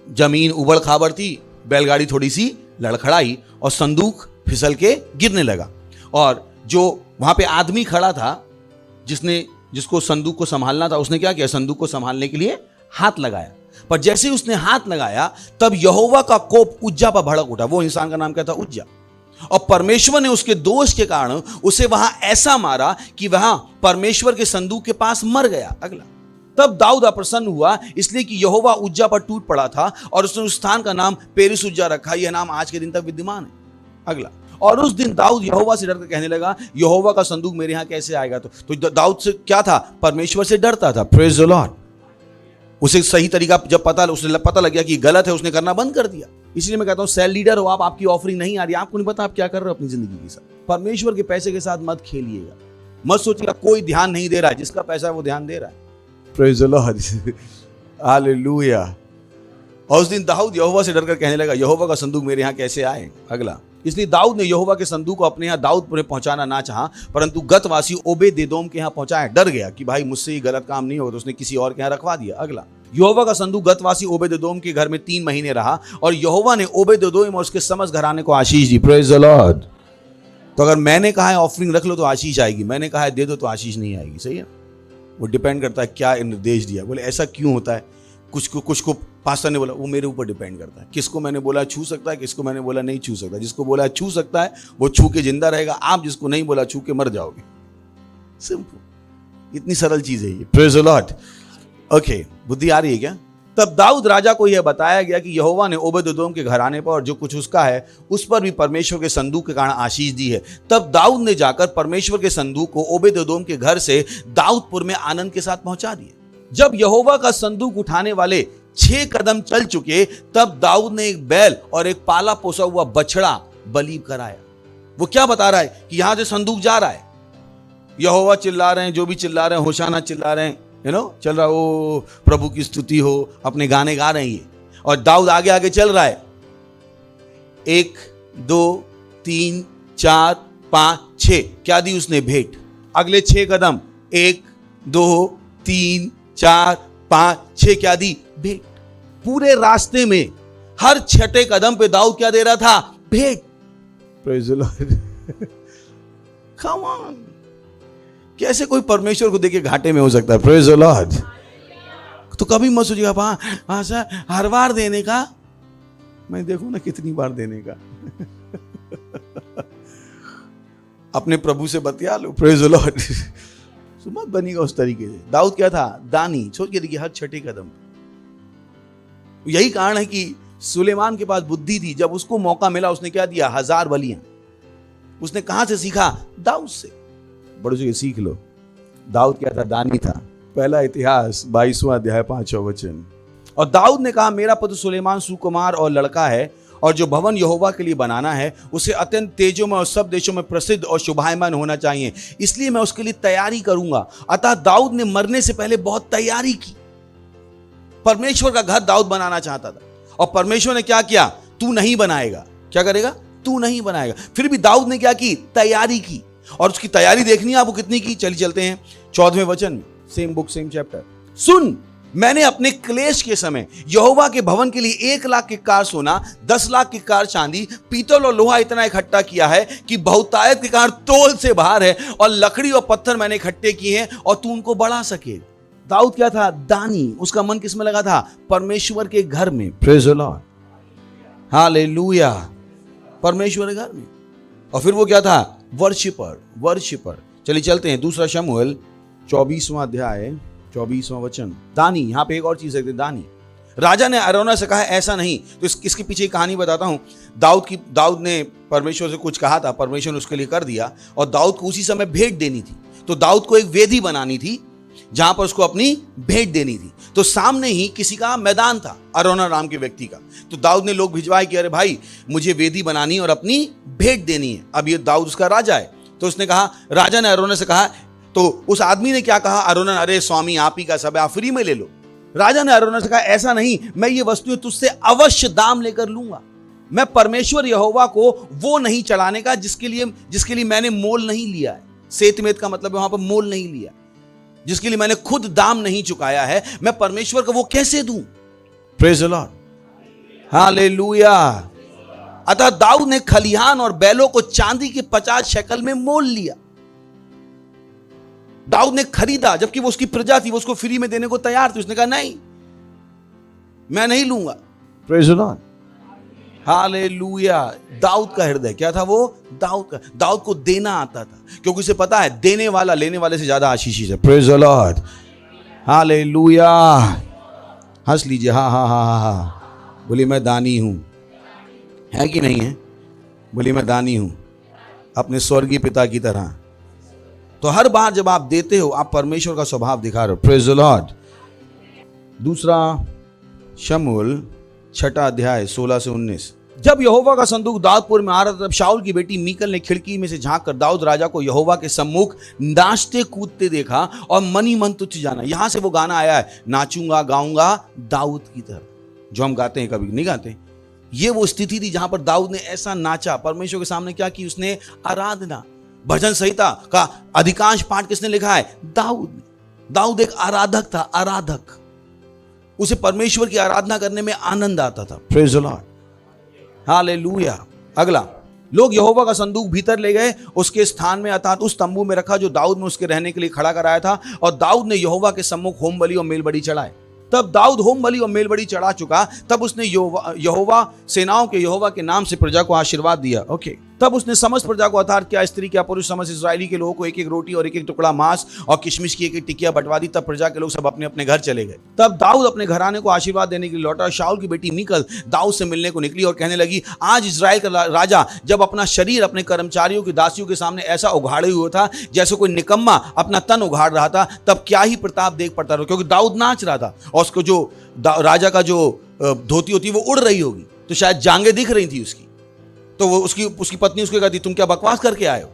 S7: जमीन उबड़ खाबड़ थी, बैलगाड़ी थोड़ी सी लड़खड़ाई और संदूक फिसल के गिरने लगा। और जो वहां पे आदमी खड़ा था जिसको संदूक को संभालना था, उसने क्या किया? संदूक को संभालने के लिए हाथ लगाया। पर जैसे ही उसने हाथ लगाया, तब यहोवा का कोप उज्जा पर भड़क उठा। वो इंसान का नाम क्या था? उज्जा। और परमेश्वर ने उसके दोष के कारण उसे वहां ऐसा मारा कि वहां परमेश्वर के संदूक के पास मर गया। अगला, तब दाऊद अप्रसन्न हुआ, इसलिए कि यहोवा उज्जा पर टूट पड़ा था, और उसने उस स्थान का नाम पेरिस उज्जा रखा। यह नाम आज के दिन तक विद्यमान है। अगला, और उस दिन दाऊद यहोवा से डरकर कहने लगा, यहोवा का संदूक मेरे यहाँ कैसे आएगा? तो दाऊद से क्या था? परमेश्वर से डरता था। Praise the Lord. उसे सही तरीका जब उसे पता लग गया कि गलत है, उसने करना बंद कर दिया। इसलिए मैं कहता हूं, सेल लीडर हो आप, आपकी ऑफरिंग नहीं आ रही, आपको नहीं पता आप क्या कर रहे हो अपनी जिंदगी के साथ। परमेश्वर के पैसे के साथ मत खेलिएगा। मत सोचिएगा कोई ध्यान नहीं दे रहा है, जिसका पैसा है वो ध्यान दे रहा है। Praise the Lord, hallelujah. और उस दिन दाऊद यहोवा से डरकर कहने लगा, यहोवा का संदूक मेरे यहाँ कैसे आए? अगला, इसलिए दाऊद ने यहोवा के संदूक को अपने यहाँ दाऊदपुर में पहुंचाना ना चाहा, परंतु गतवासी ओबेदेदोम के यहाँ पहुंचाया। डर गया कि भाई मुझसे ये गलत काम नहीं होगा, तो उसने किसी और के यहाँ रखवा दिया। अगला, यहोवा का संदूक गतवासी ओबेदेदोम के घर में 3 महीने रहा, और यहोवा ने ओबेदेदोम और उसके समस्त घराने को आशीष दी। Praise the Lord. तो अगर मैंने कहा है ऑफरिंग रख लो तो आशीष आएगी, मैंने कहा है दे दो तो आशीष नहीं आएगी। सही है, वो डिपेंड करता है क्या निर्देश दिया। बोले ऐसा क्यों होता है? कुछ को पास्टर ने बोला, वो मेरे ऊपर डिपेंड करता है। किसको मैंने बोला छू सकता है, किसको मैंने बोला नहीं छू सकता। जिसको बोला छू सकता है वो छू के जिंदा रहेगा, आप जिसको नहीं बोला छू के मर जाओगे। सिंपल, इतनी सरल चीज है ये। Praise the Lord. ओके, बुद्धि आ रही है क्या? तब दाऊद राजा को यह बताया गया कि यहोवा ने ओबेदेदोम के घराने पर और जो कुछ उसका है उस पर भी परमेश्वर के संदूक के कारण आशीष दी है। तब दाऊद ने जाकर परमेश्वर के संदूक को ओबेदेदोम के घर से दाऊदपुर में आनंद के साथ पहुंचा दिया। जब यहोवा का संदूक उठाने वाले 6 कदम चल चुके, तब दाऊद ने एक बैल और एक पाला पोसा हुआ बछड़ा बलि कराया। वो क्या बता रहा है कि यहां से संदूक जा रहा है, यहोवा चिल्ला रहे हैं, जो भी चिल्ला रहे हैं, होशाना चिल्ला रहे हैं, चल रहा है, ओ प्रभु की स्तुति हो, अपने गाने गा रहे हैं ये। और दाऊद आगे आगे चल रहा है। 1 2 3 4 5 6 क्या दी उसने? भेंट। अगले 6 कदम 1 2 3 4 5 6 क्या दी? भेंट। पूरे रास्ते में हर 6ठे कदम पे दाऊद क्या दे रहा था? भेंट। Praise the Lord. Come on, कैसे कोई परमेश्वर को देके घाटे में हो सकता है? Praise the Lord. तो कभी मत सोचिएगा हाँ सर हर बार देने का, मैं देखूं ना कितनी बार देने का। अपने प्रभु से बतिया लो। Praise the Lord. मत बनेगा उस तरीके से। दाऊद क्या था? दानी। सोच के देखिए हर 6ठे कदम। यही कारण है कि सुलेमान के पास बुद्धि थी, जब उसको मौका मिला उसने क्या दिया? 1000 बलियां। उसने कहां से सीखा? दाऊद से। बड़ों से सीख लो। दाऊद क्या था? दानी था। पहला इतिहास 22वां अध्याय 5वां वचन। और दाऊद ने कहा, मेरा पुत्र सुलेमान सुकुमार और लड़का है, और जो भवन यहोवा के लिए बनाना है उसे अत्यंत तेजों में और सब देशों में प्रसिद्ध और शोभायमान होना चाहिए, इसलिए मैं उसके लिए तैयारी करूंगा। अतः दाऊद ने मरने से पहले बहुत तैयारी की। परमेश्वर का घर दाऊद बनाना चाहता था, और परमेश्वर ने क्या किया? तू नहीं बनाएगा। क्या करेगा? तू नहीं बनाएगा। फिर भी दाऊद ने क्या की? तैयारी की। और उसकी तैयारी देखनी है आपको कितनी की। चलिए चलते हैं 14वें वचन में, सेम बुक सेम चैप्टर। सुन, मैंने अपने क्लेश के समय यहोवा के भवन के लिए 1 लाख किक्कार सोना, 10 लाख किक्कार चांदी, पीतल और लोहा इतना इकट्ठा किया है कि बहुतायत के कारण तोल से बाहर है, और लकड़ी और पत्थर मैंने इकट्ठे किए हैं, और तू उनको बढ़ा सकेगा। दाऊद क्या था? दानी। उसका मन किस में लगा था? परमेश्वर के घर में। Praise the Lord, hallelujah. परमेश्वर के घर में। और फिर वो क्या था? वर्शिपर। चलिए चलते हैं 2 शमूएल 24वां अध्याय 24वां वचन। दानी। यहां पे एक और चीज है, दानी। राजा ने अरौना से कहा, ऐसा नहीं। तो इसके पीछे एक कहानी बताता हूं। दाऊद ने परमेश्वर से कुछ कहा था, परमेश्वर ने उसके लिए कर दिया, और दाऊद को उसी समय भेंट देनी थी। तो दाऊद को एक वेदी बनानी थी जहां पर उसको अपनी भेंट देनी थी। तो सामने ही किसी का मैदान था, अरौना नाम के व्यक्ति का। तो दाऊद ने लोग भिजवाए कि अरे भाई मुझे वेदी बनानी और अपनी भेंट देनी है। अब ये दाऊद उसका राजा है। तो उसने कहा, राजा ने अरौना से कहा, तो उस आदमी ने क्या कहा? अरौना, अरे स्वामी आप ही का सब है, आप फ्री में ले लो। राजा ने अरौना से कहा, ऐसा नहीं, मैं ये वस्तुएं तुझसे अवश्य दाम लेकर लूंगा। मैं परमेश्वर यहोवा को वो नहीं चढ़ाने का जिसके लिए मैंने मोल नहीं लिया है। सेतमेत का मतलब वहां पर मोल नहीं लिया, जिसके लिए मैंने खुद दाम नहीं चुकाया है। मैं परमेश्वर को वो कैसे दूं? Praise the Lord, hallelujah. अतः दाऊद ने खलिहान और बैलों को चांदी के 50 शेकल में मोल लिया। दाऊद ने खरीदा, जबकि वो उसकी प्रजा थी, वो उसको फ्री में देने को तैयार थी। उसने कहा नहीं, मैं नहीं लूंगा। Praise the Lord, hallelujah. Daud का हृदय क्या था? वो दाऊद को देना आता था, क्योंकि उसे पता है देने वाला लेने वाले से ज्यादा आशीषित है। Praise the Lord, hallelujah. हंस लीजिए, हाँ हाँ हाँ हाँ हाँ। बोली मैं दानी हूं, है कि नहीं है? बोली मैं दानी हूं। अपने स्वर्गीय पिता की तरह। तो हर बार जब आप देते हो आप परमेश्वर का स्वभाव दिखा रहे हो। Praise the Lord. दूसरा शमूएल 6 अध्याय 16 से 19। जब यहोवा का संदूक दाऊदपुर में आ रहा था तब शाऊल की बेटी मीकल ने खिड़की में से झांक कर दाऊद राजा को यहोवा के सम्मुख नाचते कूदते देखा और मनी मन तुच्छ जाना। यहां से वो गाना आया है, नाचूंगा गाऊंगा दाऊद की तरह, जो हम गाते हैं, कभी नहीं गाते। ये वो स्थिति थी जहां पर दाऊद ने ऐसा नाचा। परमेश्वर के सामने क्या की? उसने आराधना। भजन संहिता का अधिकांश पाठ किसने लिखा है? दाऊद। दाऊद एक आराधक था, आराधक। उसे परमेश्वर की आराधना करने में आनंद आता था। Praise the Lord, hallelujah. अगला, लोग यहोवा का संदूक भीतर ले गए, उसके स्थान में अर्थात उस तंबू में रखा जो दाऊद ने उसके रहने के लिए खड़ा कराया था, और दाऊद ने यहोवा के सम्मुख होम बलि और मेल बलि चढ़ाए। तब दाऊद होम बलि और मेल बलि चढ़ा चुका, तब उसने यहोवा सेनाओं के यहोवा के नाम से प्रजा को आशीर्वाद दिया। ओके। तब उसने समस्त प्रजा को अर्थात क्या स्त्री क्या पुरुष समस्त इस्राएली के लोगों को एक एक रोटी और एक एक टुकड़ा मांस और किशमिश की एक एक टिकिया बंटवा दी। तब प्रजा के लोग सब अपने अपने घर चले गए। तब दाऊद अपने घराने को आशीर्वाद देने के लिए लौटा। शाऊल की बेटी मीकल दाऊद से मिलने को निकली और कहने लगी, आज इस्राएल का राजा जब अपना शरीर अपने कर्मचारियों की दासियों के सामने ऐसा उघाड़े हुआ था जैसे कोई निकम्मा अपना तन उघाड़ रहा था, तब क्या ही प्रताप देख पड़ता रहा, क्योंकि दाऊद नाच रहा था और उसको जो राजा का जो धोती होती वो उड़ रही होगी, तो शायद जांघें दिख रही थी उसकी। तो वो उसकी पत्नी उसको कहती, तुम क्या बकवास करके आए हो?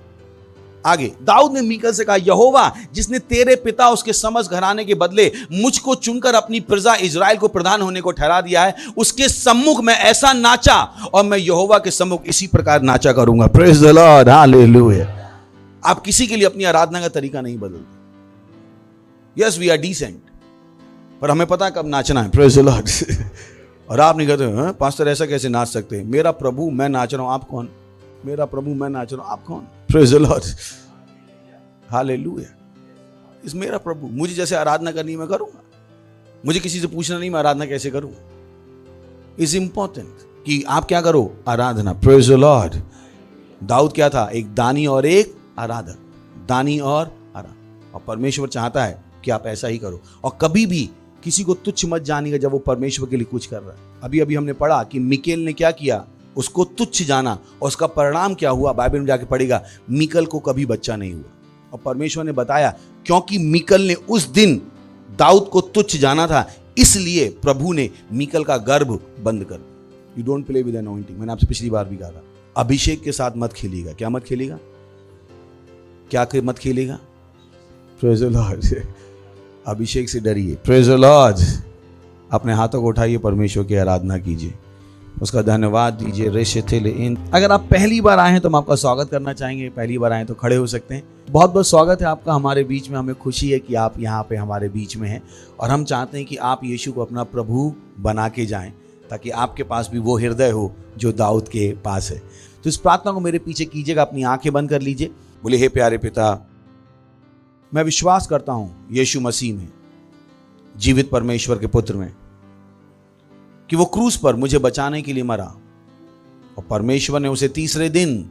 S7: आगे दाऊद ने मीकल से कहा, यहोवा जिसने तेरे पिता उसके समस्त घराने के बदले मुझको चुनकर अपनी प्रजा इजराइल को प्रधान होने को ठहरा दिया है, उसके सम्मुख मैं ऐसा नाचा और मैं यहोवा के सम्मुख इसी प्रकार नाचा करूंगा। Praise the Lord, hallelujah. आप किसी के लिए अपनी आराधना का तरीका नहीं बदलते। यस, वी आर डिसेंट, पर हमें पता कब नाचना है। Praise the Lord. और आप नहीं कहते, पास्टर ऐसा कैसे नाच सकते हैं? मेरा प्रभु मैं नाच रहा हूं, आप कौन? मेरा प्रभु मैं नाच रहा हूं, आप कौन? Praise the Lord, hallelujah. इस मेरा प्रभु, मुझे जैसे आराधना करनी मैं करूंगा। मुझे किसी से पूछना नहीं मैं आराधना कैसे करूं। इज इंपॉर्टेंट कि आप क्या करो, आराधना। Praise the Lord. दाऊद क्या था? एक दानी और एक आराधक। दानी और आराधक। और परमेश्वर चाहता है कि आप ऐसा ही करो और कभी भी किसी को तुच्छ मत जानिएगा जब वो परमेश्वर के लिए कुछ कर रहा है। अभी अभी हमने पढ़ा कि मीकल ने क्या किया, उसको तुच्छ जाना, और उसका परिणाम क्या हुआ बाइबल में जाके पढ़ेगा, मीकल को कभी बच्चा नहीं हुआ। और परमेश्वर ने बताया क्योंकि मीकल ने उस दिन दाऊद को तुच्छ जाना था, इसलिए प्रभु ने मीकल का गर्भ बंद कर। You don't play with anointing. मैंने आपसे पिछली बार भी कहा था, अभिषेक के साथ मत खेलिएगा। क्या मत खेलिएगा? क्या मत खेलिएगा? Praise the Lord. अभिषेक से डरिए। Praise the Lord. अपने हाथों को उठाइए, परमेश्वर की आराधना कीजिए, उसका धन्यवाद दीजिए। रेशेथेले इन। अगर आप पहली बार आए हैं तो हम आपका स्वागत करना चाहेंगे। पहली बार आए तो खड़े हो सकते हैं। बहुत बहुत स्वागत है आपका हमारे बीच में। हमें खुशी है कि आप यहाँ पे हमारे बीच में हैं और हम चाहते हैं कि आप यीशु को अपना प्रभु बना के जाएं, ताकि आपके पास भी वो हृदय हो जो दाऊद के पास है। तो इस प्रार्थना को मेरे पीछे कीजिएगा, अपनी आंखें बंद कर लीजिए। बोले, हे प्यारे पिता, मैं विश्वास करता हूं यीशु मसीह में, जीवित परमेश्वर के पुत्र में, कि वो क्रूस पर मुझे बचाने के लिए मरा और परमेश्वर ने उसे तीसरे दिन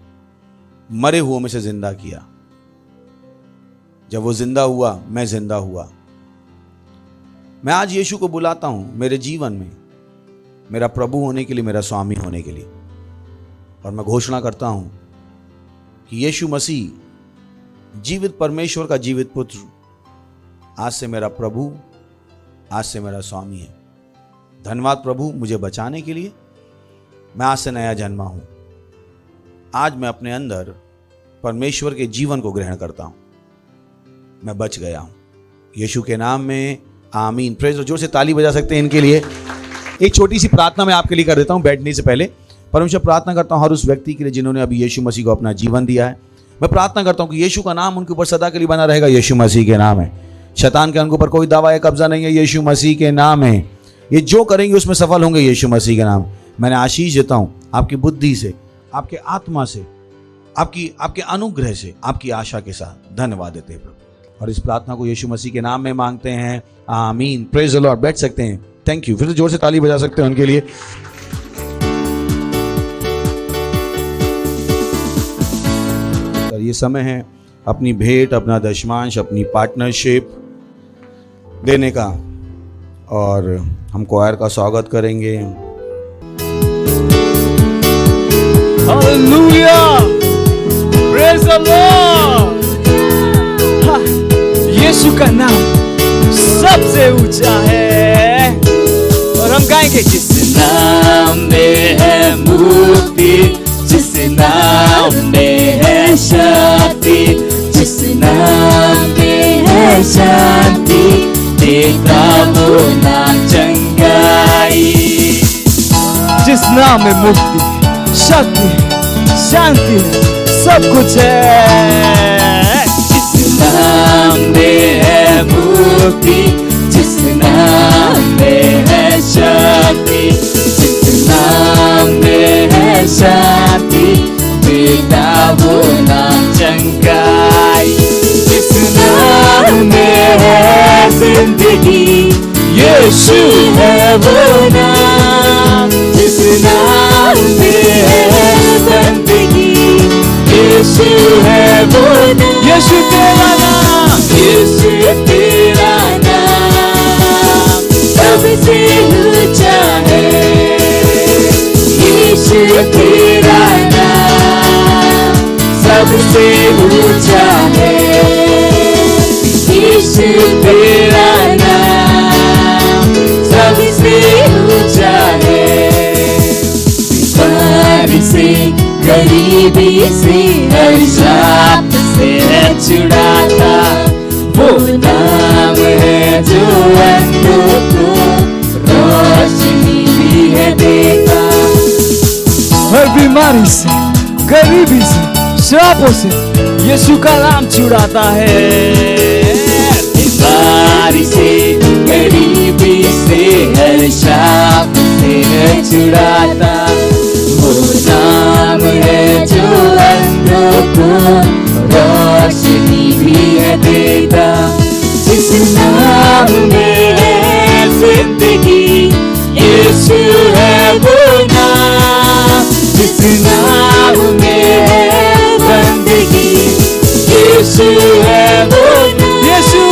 S7: मरे हुओं में से जिंदा किया। जब वो जिंदा हुआ, मैं जिंदा हुआ। मैं आज यीशु को बुलाता हूं मेरे जीवन में, मेरा प्रभु होने के लिए, मेरा स्वामी होने के लिए। और मैं घोषणा करता हूं कि यीशु मसीह जीवित परमेश्वर का जीवित पुत्र आज से मेरा प्रभु, आज से मेरा स्वामी है। धन्यवाद प्रभु मुझे बचाने के लिए। मैं आज से नया जन्मा हूं। आज मैं अपने अंदर परमेश्वर के जीवन को ग्रहण करता हूं। मैं बच गया हूं यीशु के नाम में, आमीन। प्रेज। जोर से ताली बजा सकते हैं इनके लिए। एक छोटी सी प्रार्थना मैं आपके लिए कर देता हूं बैठने से पहले। परमेश्वर, प्रार्थना करता हूं हर उस व्यक्ति के लिए जिन्होंने अभी यीशु मसीह को अपना जीवन दिया है। मैं प्रार्थना करता हूं कि यीशु का नाम उनके ऊपर सदा के लिए बना रहेगा। यीशु मसीह के नाम है। शैतान के उनके ऊपर कोई दावा या कब्जा नहीं है। यीशु मसीह के नाम है। ये जो करेंगे उसमें सफल होंगे। यीशु मसीह के नाम। मैंने आशीष देता हूं आपकी बुद्धि से, आपके आत्मा से, आपके अनुग्रह से, आपकी आशा के साथ। धन्यवाद देते हैं प्रभु, और इस प्रार्थना को यीशु मसीह के नाम में मांगते हैं, आमीन। Praise the Lord. बैठ सकते हैं। Thank you. फिर से जोर से ताली बजा सकते हैं उनके लिए। ये समय है अपनी भेंट, अपना दशमांश, अपनी पार्टनरशिप देने का, और हम क्वायर का स्वागत करेंगे।
S4: Hallelujah, praise
S6: Praise the Lord. हाँ, यीशु का नाम सबसे ऊंचा है। और हम गाएंगे जिस नाम में है मुक्ति, जिस नाम में है शक्ति, जिस नाम में है शांति, देता वो नाम चंगाई। जिस नाम में मुक्ति, शक्ति, शांति सब कुछ है। जिस नाम में है मुक्ति, जिस नाम में है शक्ति, जिस नाम में है शांति, देता वो नाम चंगाई। जिस नाम में है जिंदगी, यीशु है वो नाम। जिस नाम में है बंदगी, यीशु है वो नाम। यीशु तेरा नाम, यीशु तेरा नाम सबसे ऊंचा है। यीशु तेरा नाम सबसे ऊंचा है। यीशु तेरा नाम सबसे ऊंचा है। बीमारी से, गरीबी से, हर शाप से छुड़ाता वो नाम है जो अंधों को रोशनी भी है देता। हर बीमारी से, गरीबी से, श्रापों से यीशु का नाम छुड़ाता है। बीमारी से, गरीबी से, हर शाप से छुड़ाता वो नाम है जो अंधों को रोशनी भी है देता। जिस नाम में है जिंदगी, यीशु है वो नाम। जिस नाम में है बंदगी, यीशु है वो नाम। यीशु,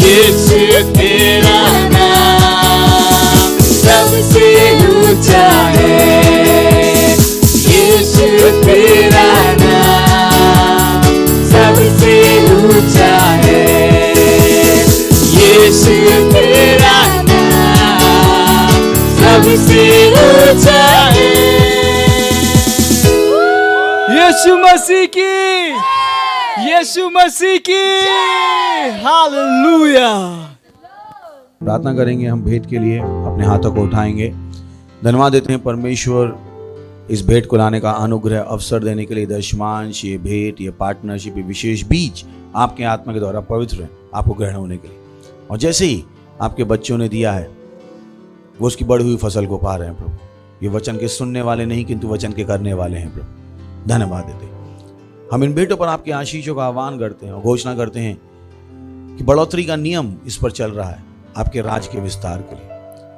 S6: यीशु तेरा नाम सबसे ऊंचा है। यीशु तेरा नाम सबसे ऊंचा है। यीशु तेरा नाम सबसे ऊंचा है। यीशु मसीह की, यीशु मसीह की हालेलुया।
S7: प्रार्थना करेंगे हम भेंट के लिए, अपने हाथों को उठाएंगे। धन्यवाद देते हैं परमेश्वर इस भेंट को लाने का अनुग्रह अवसर देने के लिए। दशमांश, ये भेंट, ये पार्टनरशिप, ये विशेष बीज आपके आत्मा के द्वारा पवित्र है आपको ग्रहण होने के लिए। और जैसे ही आपके बच्चों ने दिया है, वो उसकी बढ़ी हुई फसल को पा रहे हैं प्रभु। ये वचन के सुनने वाले नहीं किंतु वचन के करने वाले हैं प्रभु। धन्यवाद देते हैं। हम इन भेंटों पर आपके आशीषों का आह्वान करते हैं और घोषणा करते हैं कि बढ़ोतरी का नियम इस पर चल रहा है आपके राज के विस्तार के लिए।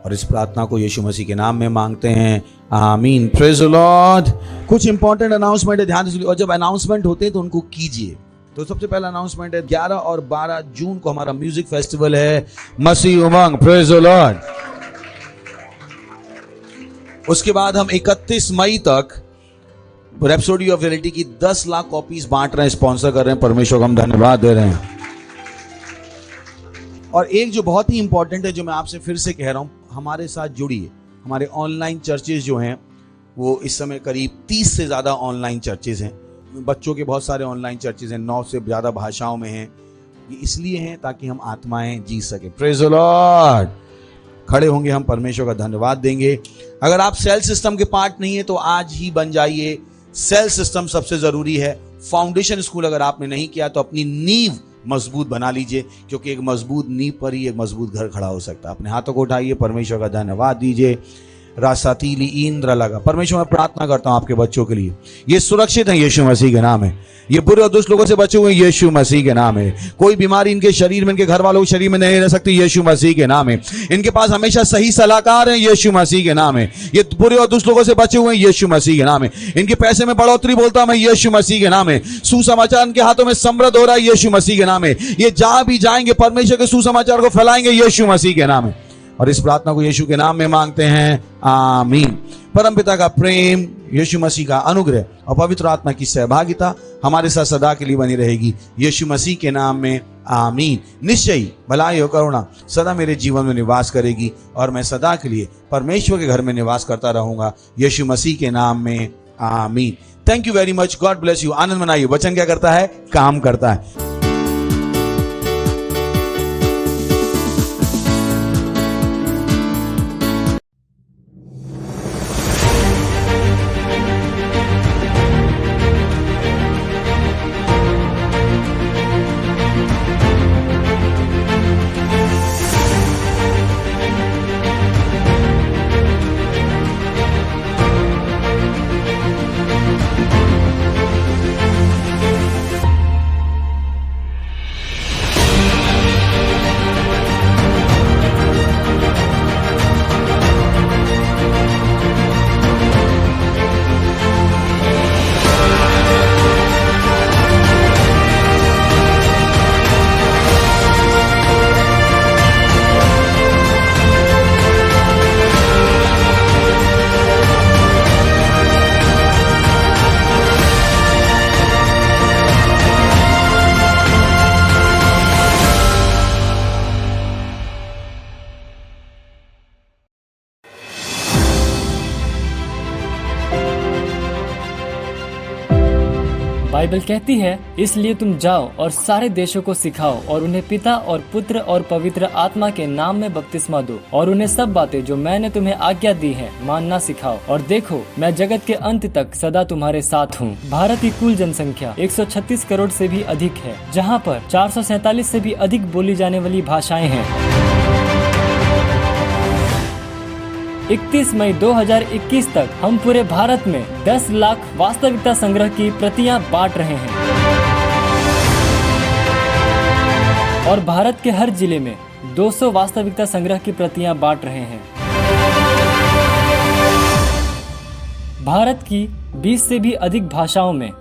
S7: और इस प्रार्थना को यीशु मसीह के नाम में मांगते हैं, आमीन। Praise the Lord. कुछ इंपॉर्टेंट अनाउंसमेंट है, ध्यान से सुनिए। और जब अनाउंसमेंट होते हैं तो उनको कीजिए। तो सबसे पहला अनाउंसमेंट है 11 और 12 जून को हमारा म्यूजिक फेस्टिवल है Masih Umang. Praise the Lord. उसके बाद हम 31 मई तक रैप्सोडी ऑफ रियलिटी की 10 लाख कॉपीज बांट रहे हैं, स्पॉन्सर कर रहे हैं। परमेश्वर को हम धन्यवाद दे रहे हैं। और एक जो बहुत ही इंपॉर्टेंट है, जो मैं आपसे फिर से कह रहा हूं, हमारे साथ जुड़िए। हमारे ऑनलाइन चर्चेज जो हैं वो इस समय करीब 30 से ज़्यादा ऑनलाइन चर्चेज हैं। बच्चों के बहुत सारे ऑनलाइन चर्चेज हैं, 9 से ज़्यादा भाषाओं में हैं। ये इसलिए हैं ताकि हम आत्माएं जी सके। Praise the Lord. खड़े होंगे, हम परमेश्वर का धन्यवाद देंगे। अगर आप सेल सिस्टम के पार्ट नहीं है तो आज ही बन जाइए। सेल सिस्टम सबसे ज़रूरी है। फाउंडेशन स्कूल अगर आपने नहीं किया तो अपनी नींव मजबूत बना लीजिए, क्योंकि एक मजबूत नींव पर ही एक मजबूत घर खड़ा हो सकता है। अपने हाथों को उठाइए, परमेश्वर का धन्यवाद दीजिए। रासातीली इंद्र लगा। परमेश्वर मैं प्रार्थना करता हूं आपके बच्चों के लिए, ये सुरक्षित है यीशु मसीह के नाम है। ये बुरे और दुष्ट लोगों से बचे हुए यीशु मसीह के नाम है। कोई बीमारी इनके शरीर में, इनके घर वालों के शरीर में नहीं रह सकती, यीशु मसीह के नाम है। इनके पास हमेशा सही सलाहकार है, यीशु मसीह के नाम है। ये बुरे और दुष्ट लोगों से बचे हुए यीशु मसीह के नाम है। इनके पैसे में बढ़ोतरी बोलता हूं मैं, यीशु मसीह के नाम है। सुसमाचार इनके हाथों में समृद्ध हो रहा है, यीशु मसीह के नाम है। ये जहां भी जाएंगे परमेश्वर के सुसमाचार को फैलाएंगे, यीशु मसीह के नाम है। और इस प्रार्थना को यीशु के नाम में मांगते हैं, आमीन। परमपिता का प्रेम, यीशु मसीह का अनुग्रह और पवित्र आत्मा की सहभागिता हमारे साथ सदा के लिए बनी रहेगी, यीशु मसीह के नाम में, आमीन। निश्चय ही भलाई और करुणा सदा मेरे जीवन में निवास करेगी और मैं सदा के लिए परमेश्वर के घर में निवास करता रहूंगा, यीशु मसीह के नाम में, आमीन। Thank you very much, God bless you. आनंद मनाइए। वचन क्या करता है? काम करता है।
S4: बाइबल कहती है, इसलिए तुम जाओ और सारे देशों को सिखाओ और उन्हें पिता और पुत्र और पवित्र आत्मा के नाम में बपतिस्मा दो और उन्हें सब बातें जो मैंने तुम्हें आज्ञा दी हैं मानना सिखाओ, और देखो मैं जगत के अंत तक सदा तुम्हारे साथ हूँ। भारत की कुल जनसंख्या 136 करोड़ से भी अधिक है, जहाँ पर 447 से भी अधिक बोली जाने वाली भाषाएं हैं। 31 मई 2021 तक हम पूरे भारत में 10 लाख वास्तविकता संग्रह की प्रतियां बांट रहे हैं और भारत के हर जिले में 200 वास्तविकता संग्रह की प्रतियां बांट रहे हैं। भारत की 20 से भी अधिक भाषाओं में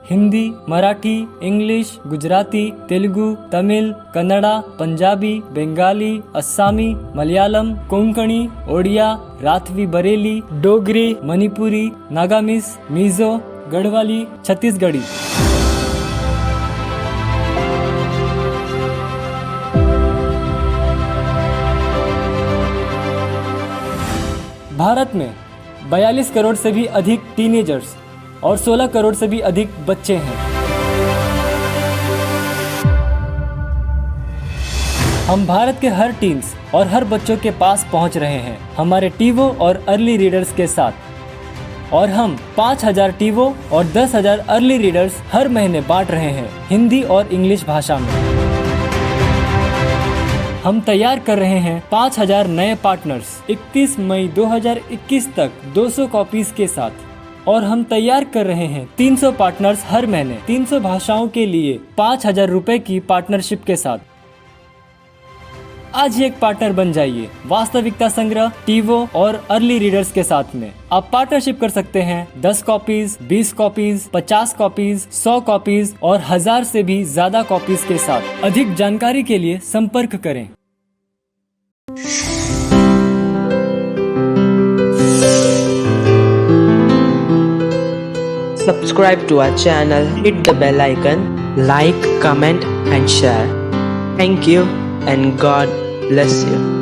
S4: हिंदी, मराठी, इंग्लिश, गुजराती, तेलुगु, तमिल, कन्नड़ा, पंजाबी, बंगाली, अस्सामी, मलयालम, कोंकणी, ओडिया, राठवी बरेली, डोगरी, मणिपुरी, नागामीज, मिजो, गढ़वाली, छत्तीसगढ़ी। भारत में 42 करोड़ से भी अधिक टीनेजर्स और 16 करोड़ से भी अधिक बच्चे हैं। हम भारत के हर टीम्स और हर बच्चों के पास पहुंच रहे हैं हमारे टीवो और अर्ली रीडर्स के साथ, और हम 5000 टीवो और 10,000 अर्ली रीडर्स हर महीने बांट रहे हैं हिंदी और इंग्लिश भाषा में। हम तैयार कर रहे हैं 5000 नए पार्टनर्स 31 मई 2021 तक 200 कॉपीज के साथ, और हम तैयार कर रहे हैं 300 पार्टनर्स हर महीने 300 भाषाओं के लिए 5000 रुपए की पार्टनरशिप के साथ। आज ही एक पार्टनर बन जाइए वास्तविकता संग्रह, टीवो और अर्ली रीडर्स के साथ में। आप पार्टनरशिप कर सकते हैं 10 कॉपीज, 20 कॉपीज, 50 कॉपीज, 100 कॉपीज और 1000 से भी ज्यादा कॉपीज के साथ। अधिक जानकारी के लिए संपर्क करें।
S6: Subscribe to our channel, hit the bell icon, like, comment and share. Thank you and God bless you.